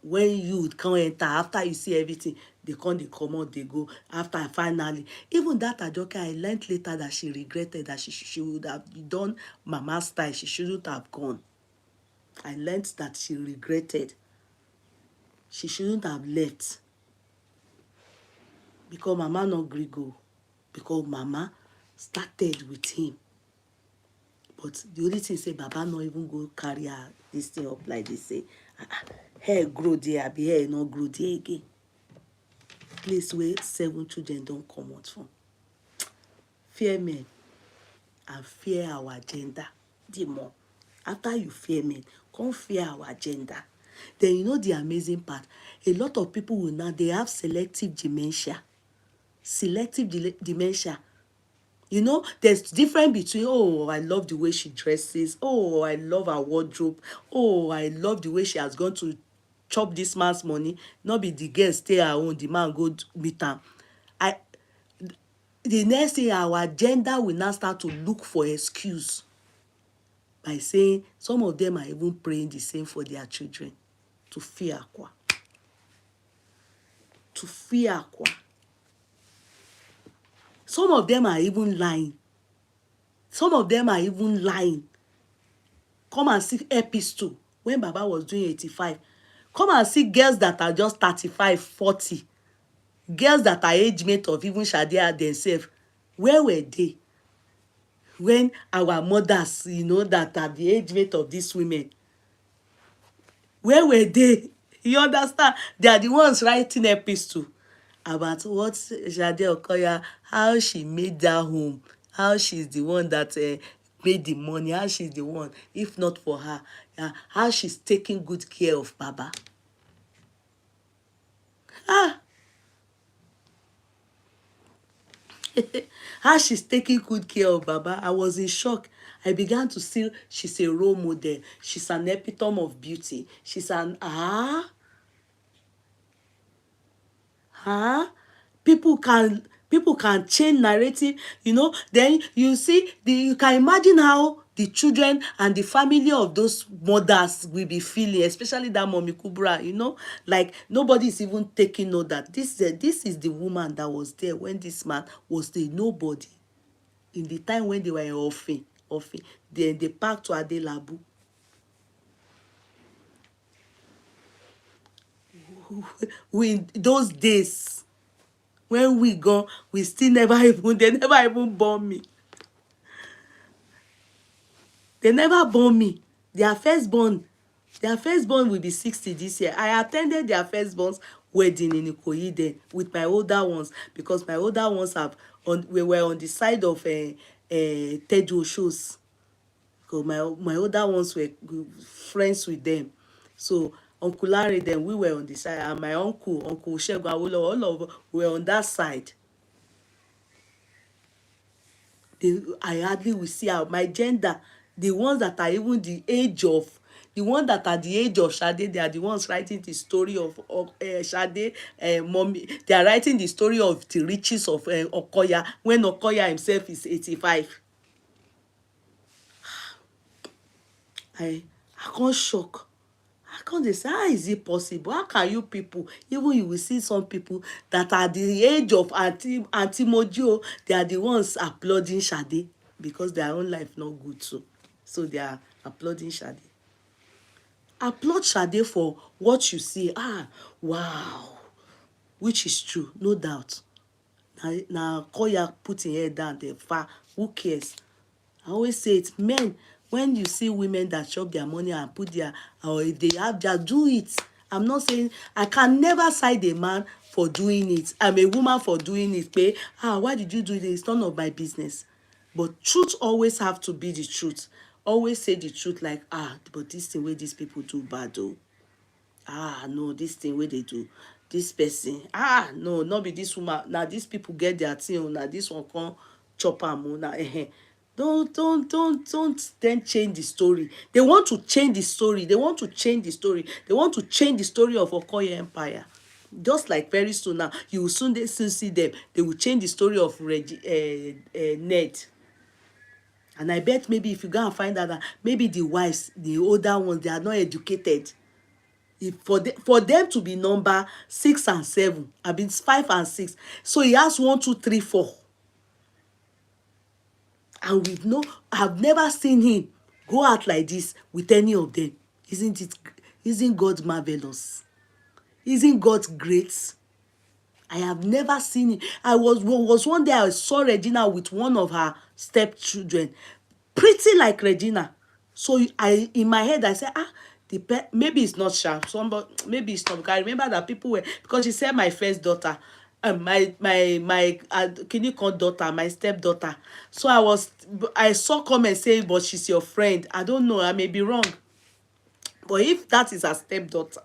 when you come enter after you see everything, they come, they comot, they go after finally. Even that Ajoke, I learned later that she regretted that she would have done mama style. She shouldn't have gone. I learned that she regretted. She shouldn't have left because mama no gree go, because mama started with him. But the only thing say baba no even go carry her this thing up like they say. Hair grow there, abi hair no grow there again. Place where 7 children don't come out from. Fear men and fear our gender. The more. After you fear men, come fear our gender. Then you know the amazing part. A lot of people will now, they have selective dementia. Selective dementia. You know, there's difference between, oh, I love the way she dresses. Oh, I love her wardrobe. Oh, I love the way she has gone to chop this man's money. Not be the girl stay at home, the man go meet am. The next thing, our gender will now start to look for excuse by saying some of them are even praying the same for their children. To fear Akwa. To fear Akwa. Some of them are even lying. Some of them are even lying. Come and see episode when Baba was doing 85. Come and see girls that are just 35, 40. Girls that are age mate of even Shadia themselves. Where were they? When our mothers, you know, that are the age mate of these women. Where were they? You understand? They are the ones writing episode about what Shade Okoya, how she made that home, how she's the one that made the money, how she's the one, if not for her, how she's taking good care of Baba. How she's taking good care of Baba. I was in shock. I began to see she's a role model. She's an epitome of beauty. She's an people can change narrative, you know. Then you see you can imagine how the children and the family of those mothers will be feeling, especially that Mommy Kubra, you know, like nobody is even taking note that this is the woman that was there when this man was the nobody, in the time when they were in orphan. Then they packed to Adelabu. We those days when we gone, we still never even, they never even born me. They never born me. Their firstborn will be 60 this year. I attended their firstborn's wedding in Ikoyi then with my older ones, because my older ones we were on the side of Tejo shows. Because my older ones were friends with them. So Uncle Larry, then we were on the side, and my Uncle Shegun Awolowo, all of were on that side. I hardly will see my gender. The ones that are even the age of, the ones that are the age of Shade, they are the ones writing the story of Shade, mommy. They are writing the story of the riches of Okoya, when Okoya himself is 85. I can't shock. I can't say, how is it possible? How can you people, even you will see some people that are the age of Auntie Mojo, they are the ones applauding Shade because their own life not good too. So they are applauding Shade. Applaud Shade for what you see. Wow. Which is true, no doubt. Now Koya put in head down there far. Who cares? I always say it, men, when you see women that chop their money and put their, or if they have, just do it. I'm not saying, I can never side a man for doing it. I'm a woman for doing it. Pay, why did you do this? It's none of my business. But truth always have to be the truth. always say the truth, like, but this thing wey these people do bad oh. No, this thing wey they do, this person, no, not be this woman. Now these people get their thing oh, now this one come chop am oh, now don't then change the story. They want to change the story. They want to change the story. They want to change the story of Okoye Empire. Just like very soon now, you will soon see them. They will change the story of Ned. And I bet maybe if you go and find out that maybe the wives, the older ones, they are not educated. If for them to be number 6 and 7, I mean 5 and 6, so he has 1, 2, 3, 4, and I've never seen him go out like this with any of them. Isn't God marvelous? Isn't God great? I have never seen it. I was one day I saw Regina with one of her stepchildren, pretty like Regina. So in my head I said, maybe it's not sharp. Maybe it's not, because I remember that people were, because she said my first daughter, my can you call daughter, my stepdaughter. So I saw comments saying, but she's your friend. I don't know, I may be wrong. But if that is her stepdaughter,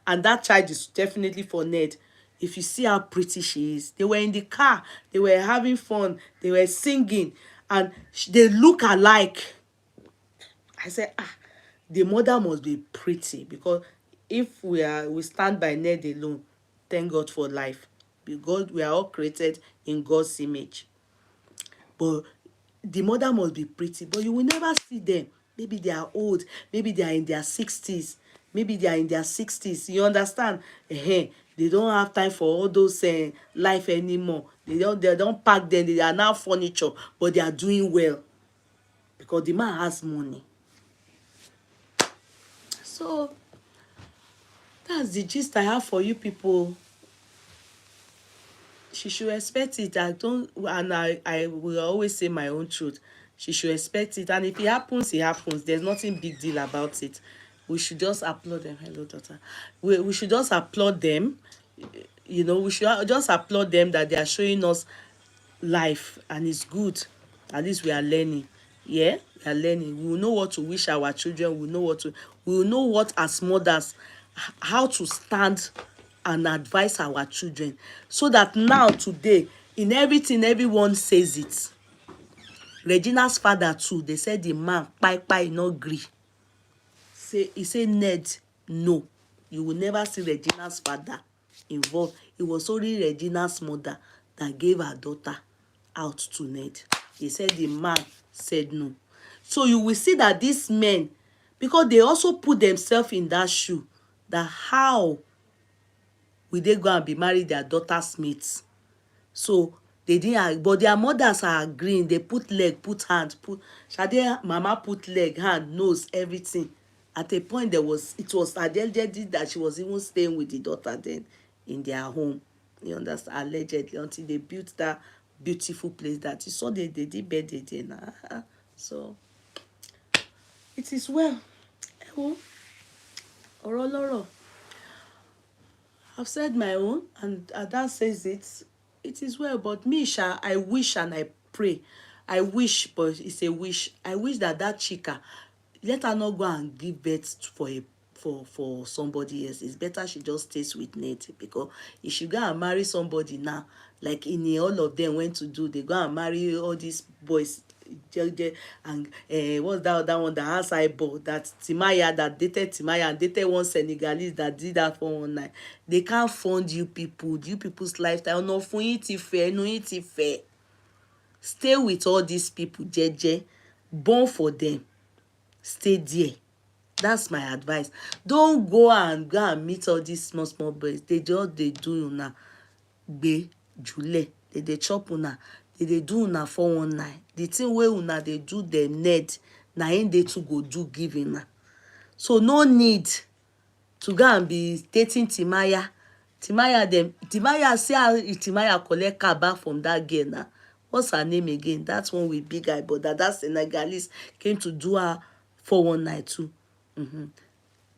and that child is definitely for Ned, if you see how pretty she is. They were in the car, they were having fun, they were singing, and they look alike. I said, the mother must be pretty, because if we stand by Ned alone, thank God for life, because we are all created in God's image. But the mother must be pretty, but you will never see them. Maybe they are old, maybe they are in their 60s, you understand? They don't have time for all those life anymore. They don't pack them. They are now furniture, but they are doing well because the man has money. So that's the gist I have for you people. She should expect it. I will always say my own truth. She should expect it, and if it happens, it happens. There's nothing big deal about it. We should just applaud them. Hello, daughter. We should just applaud them. We should just applaud them that they are showing us life, and it's good. At least we are learning. Yeah, we are learning. We will know what to wish our children. We will know what as mothers, how to stand and advise our children, so that now today in everything everyone says it. Regina's father too, they said the man kpai no gree. He say Ned, no, you will never see Regina's father involved. It was only Regina's mother that gave her daughter out to Ned. He said the man said no. So you will see that these men, because they also put themselves in that shoe, that how will they go and be married their daughter's mates? So they didn't, but their mothers are agreeing. They put leg, put hand, Shade mama put leg, hand, nose, everything. At a point it was allegedly that she was even staying with the daughter then in their home. You understand? Allegedly, until they built that beautiful place that you saw they did birthday then. So it is well. Ọ̀rọ̀ I've said my own, and that says it. It is well, but me, I wish and I pray. I wish, but it's a wish. I wish that Chika, let her not go and give birth for somebody else. It's better she just stays with Nate, because if she go and marry somebody now, like all of them went to do, they go and marry all these boys. And what's that other one that has eyeball, that Timaya, that dated Timaya and dated one Senegalese that did that for 419. They can't fund you people's lifestyle. No fun yín ti fẹ́, no yín ti fẹ́. Stay with all these people, jeje, born for them, stay there. That's my advice. Don't go and meet all these small boys. They do una gbe jule, they chop una, they do una 419. The thing wey una they do them Ned, na him they to go do giving una. So no need to go and be dating Timaya. Timaya see how Timaya collect car back from that girl now. What's her name again? That one with big eye, but that Senegalese came to do her 419 too.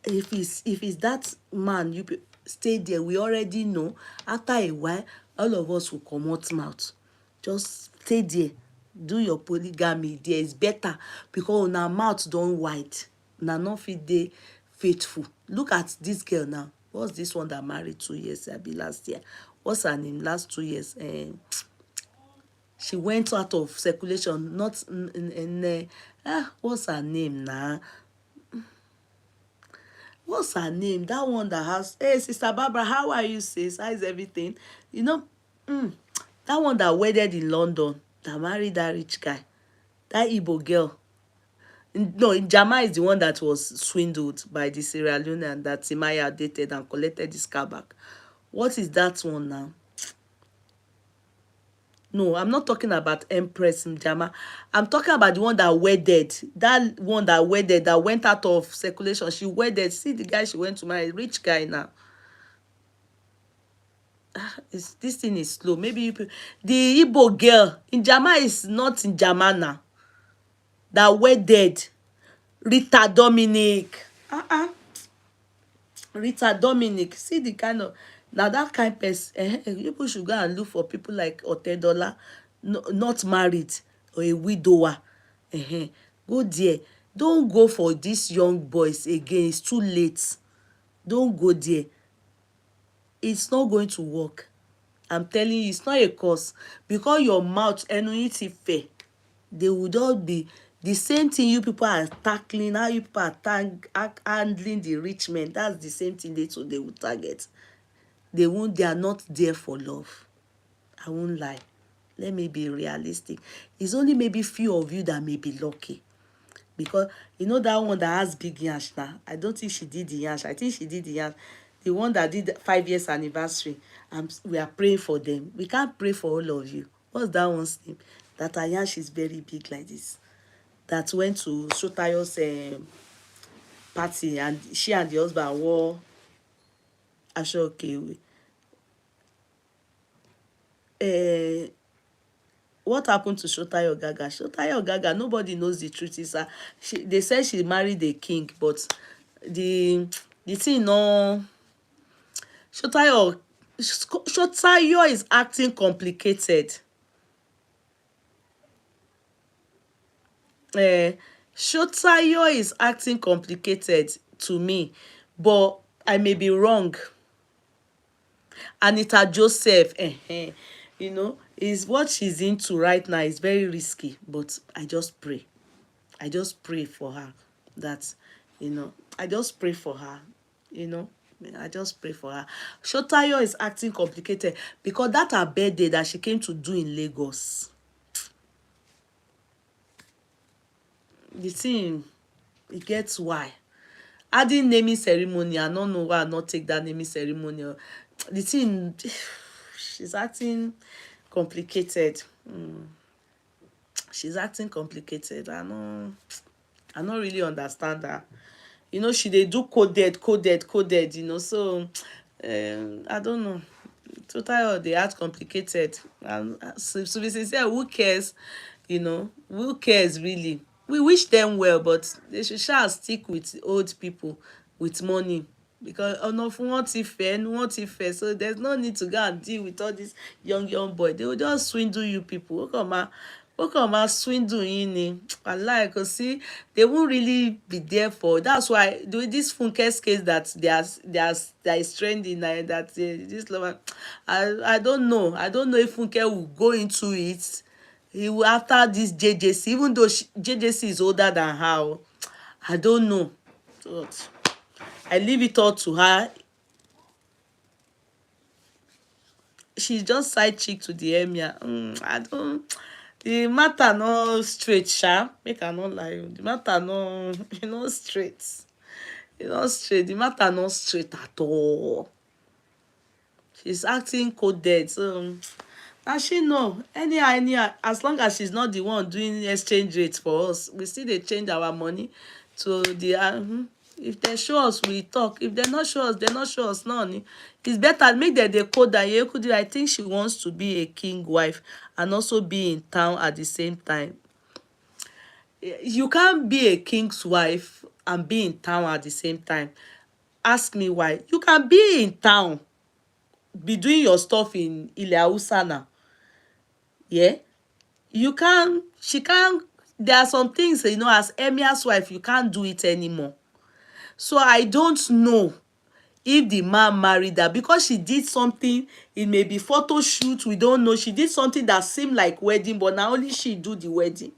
If it's that man, you stay there. We already know. After a while, all of us will come out mouth. Just stay there. do your polygamy there is better, because una mouth don wide, una no fit dey faithful. Look at this girl now. What's this one that married 2 years, abi last year? What's her name? Last 2 years, she went out of circulation, not in what's her name now? What's her name? That one that has, hey, Sister Barbara, how are you, sis? How is everything? You know, that one that wedded in London, that married that rich guy, that Igbo girl. No, Jama is the one that was swindled by the Sierra Leonean that Timaya dated and collected his car back. What is that one now? No, I'm not talking about Empress Njama. I'm talking about the one that wedded. That one that wedded, that went out of circulation. She wedded. See the guy she went to marry, rich guy now. This thing is slow. Maybe the Igbo girl Njama is not Njama now. That wedded. Rita Dominic. Rita Dominic. See the kind of, now that kind person. People should go and look for people like Otedola, no, not married or a widower. Go there. Don't go for these young boys again. It's too late. Don't go there. It's not going to work. I'm telling you, it's not a curse. Because your mouth, enuity fair, they would all be the same thing you people are tackling, how you people are handling the rich men. That's the same thing they will target. They are not there for love. I won't lie. Let me be realistic. It's only maybe few of you that may be lucky. Because you know that one that has big yansh now. I don't think she did the yansh. I think she did the yansh. The one that did 5 years anniversary. We are praying for them. We can't pray for all of you. What's that one's name? That her yansh is very big like this. That went to Shotayo's party, and she and the husband wore Ashoke. What happened to Shotayo Gaga? Shotayo Gaga, nobody knows the truth. They said she married a king, but the thing, no. Shotayo is acting complicated. Shotayo is acting complicated to me, but I may be wrong. Anita Joseph, you know, is what she's into right now is very risky, but I just pray. I just pray for her that, I just pray for her, I just pray for her. Shotayo is acting complicated because that her birthday that she came to do in Lagos. The thing, it gets why. Adding naming ceremony, I don't know why I not take that naming ceremony. The thing, she's acting complicated. She's acting complicated. I don't really understand her. She they do coded, so I don't know. Total they act complicated. And to be sincere, who cares? Who cares really? We wish them well, but they should stick with old people with money, because enough want if fair, so there's no need to go and deal with all this young boy. They will just swindle you people. Come swindle in. I like, cause see, they won't really be there for. That's why this Funke's case that there is trending that this lover. I don't know. I don't know if Funke will go into it. He will after this JJC, even though JJC is older than her. I don't know. But I leave it all to her. She's just side chick to the emir. I don't. The matter no straight, sha. Make I not lie you. The matter no, straight. Straight. The matter not straight at all. She's acting coded. So and she know anyhow, as long as she's not the one doing exchange rates for us, we still dey change our money to the if they show us, we talk. If they not show us, they not show us. No, it's better make them the code that Yeye Kudi. I think she wants to be a king wife and also be in town at the same time. You can't be a king's wife and be in town at the same time. Ask me why. You can be in town, be doing your stuff in Ile Hausa now. Yeah, You can't, she can't, there are some things, you know, as Emir's wife, you can't do it anymore. So I don't know if the man married her because she did something. It may be photo shoot, we don't know. She did something that seemed like wedding, but now only she do the wedding.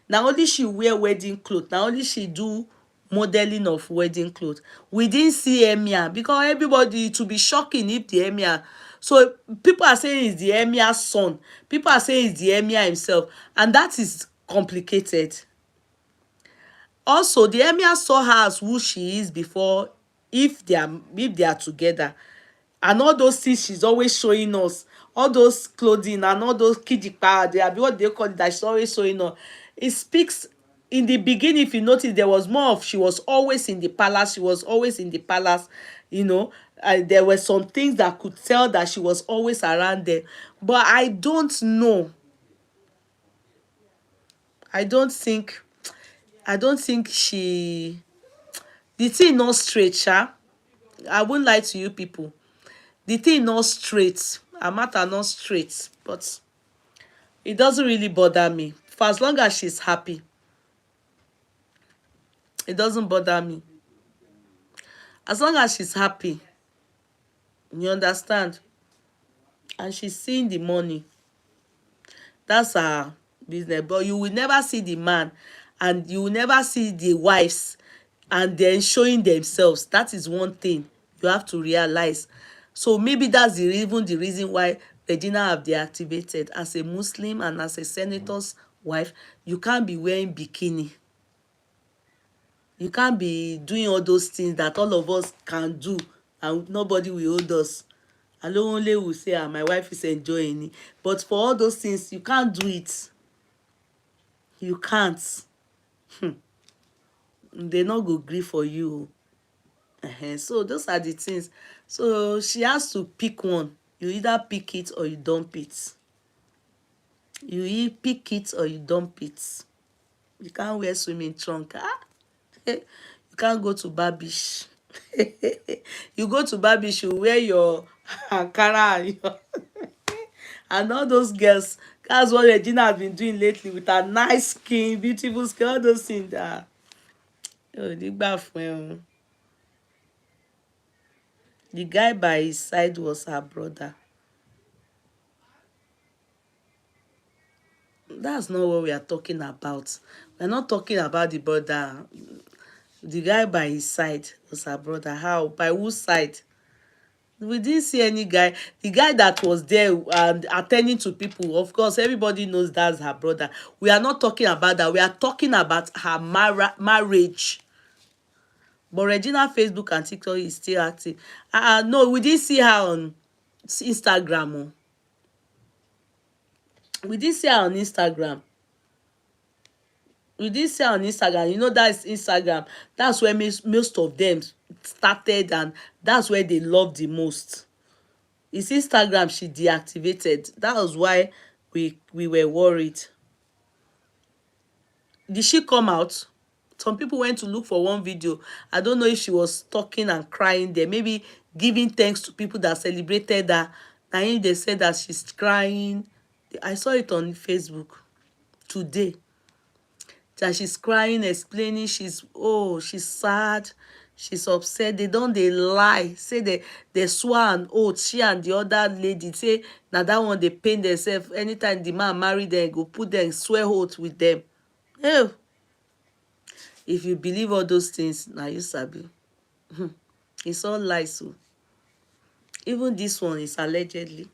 Now only she wear wedding clothes. Now only she do modeling of wedding clothes. We didn't see Emir because everybody, to be shocking if the Emir. So people are saying it's the Emir's son. People are saying it's the Emir himself, and that is complicated. Also, the emir saw her as who she is before, if they are together, and all those things she's always showing us, all those clothing and all those kijipa, they are what they call it, that she's always showing us. It speaks. In the beginning, if you notice, there was more of, she was always in the palace, she was always in the palace, you know. There were some things that could tell that she was always around there, but I don't know. I don't think she, the thing not straight, sha. I won't lie to you people. The thing not straight. Her matter not straight. But it doesn't really bother me. For as long as she's happy, it doesn't bother me. As long as she's happy, you understand? And she's seeing the money. That's her business. But you will never see the man, and you will never see the wives and then showing themselves. That is one thing you have to realize. So maybe that's even the reason why Regina have deactivated. As a Muslim and as a senator's wife, you can't be wearing bikini. You can't be doing all those things that all of us can do and nobody will hold us. Only will say, ah, my wife is enjoying it. But for all those things, you can't do it. You can't. They not go gree for you. So those are the things. So she has to pick one. You either pick it or you dump it. You either pick it or you dump it. You can't wear swimming trunk. Ah? You can't go to Babish. You go to Babish, you wear your Ankara and your and all those girls. That's what Regina has been doing lately with her nice skin, beautiful skin, all those things that. Oh, the guy by his side was her brother. That's not what we are talking about. We're not talking about the brother. The guy by his side was her brother. How? By whose side? We didn't see any guy. The guy that was there and attending to people, of course, everybody knows that's her brother. We are not talking about that. We are talking about her marriage. But Regina Facebook and TikTok is still active. No, we didn't see her on Instagram. Oh. We didn't see her on Instagram. We didn't see her on Instagram. You know, that's Instagram. That's where most of them started, and that's where they love the most. It's Instagram she deactivated. That was why we were worried. Did she come out? Some people went to look for one video. I don't know if she was talking and crying there, maybe giving thanks to people that celebrated her. And they said that she's crying. I saw it on Facebook today, that she's crying, explaining she's sad, she's upset. They lie, say they swear an oath. She and the other lady say now that one they pain themselves. Anytime the man marry them, go put them swear oath with them. Hey, if you believe all those things, now you sabi. It's all lies. So even this one is allegedly.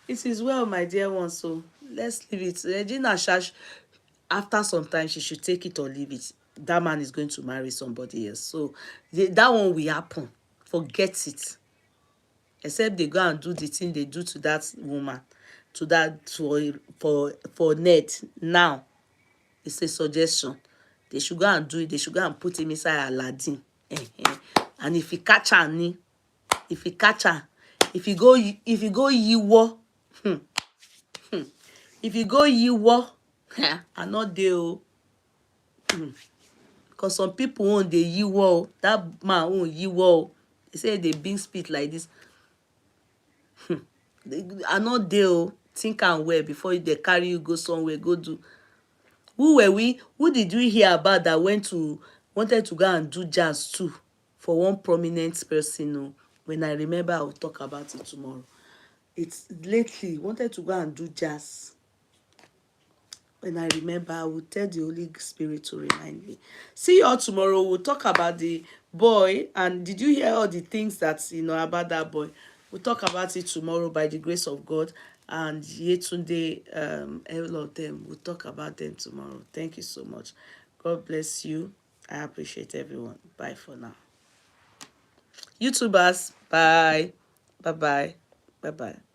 It is well, my dear one. So let's leave it. Regina Shash, after some time, she should take it or leave it. That man is going to marry somebody else. So that one will happen. Forget it. Except they go and do the thing they do to that woman, to that for Ned. Now, it's a suggestion. They should go and do it. They should go and put him inside Aladdin. And if he catch her, if he catch her, if you go Yiwo, if you go Yiwo, I not there. Because some people own the Yiwo. That man own Yiwo. They say they big spit like this. I not there. think am well before they carry you go somewhere go do. Who were we? Who did we hear about that wanted to go and do jazz too for one prominent person? No, when I remember, I will talk about it tomorrow. It's lately wanted to go and do jazz. When I remember, I will tell the Holy Spirit to remind me. See you all tomorrow. We'll talk about the boy. And did you hear all the things that about that boy? We'll talk about it tomorrow by the grace of God. And Yetunde, all of them. We'll talk about them tomorrow. Thank you so much. God bless you. I appreciate everyone. Bye for now. YouTubers, bye. Bye-bye. Bye-bye.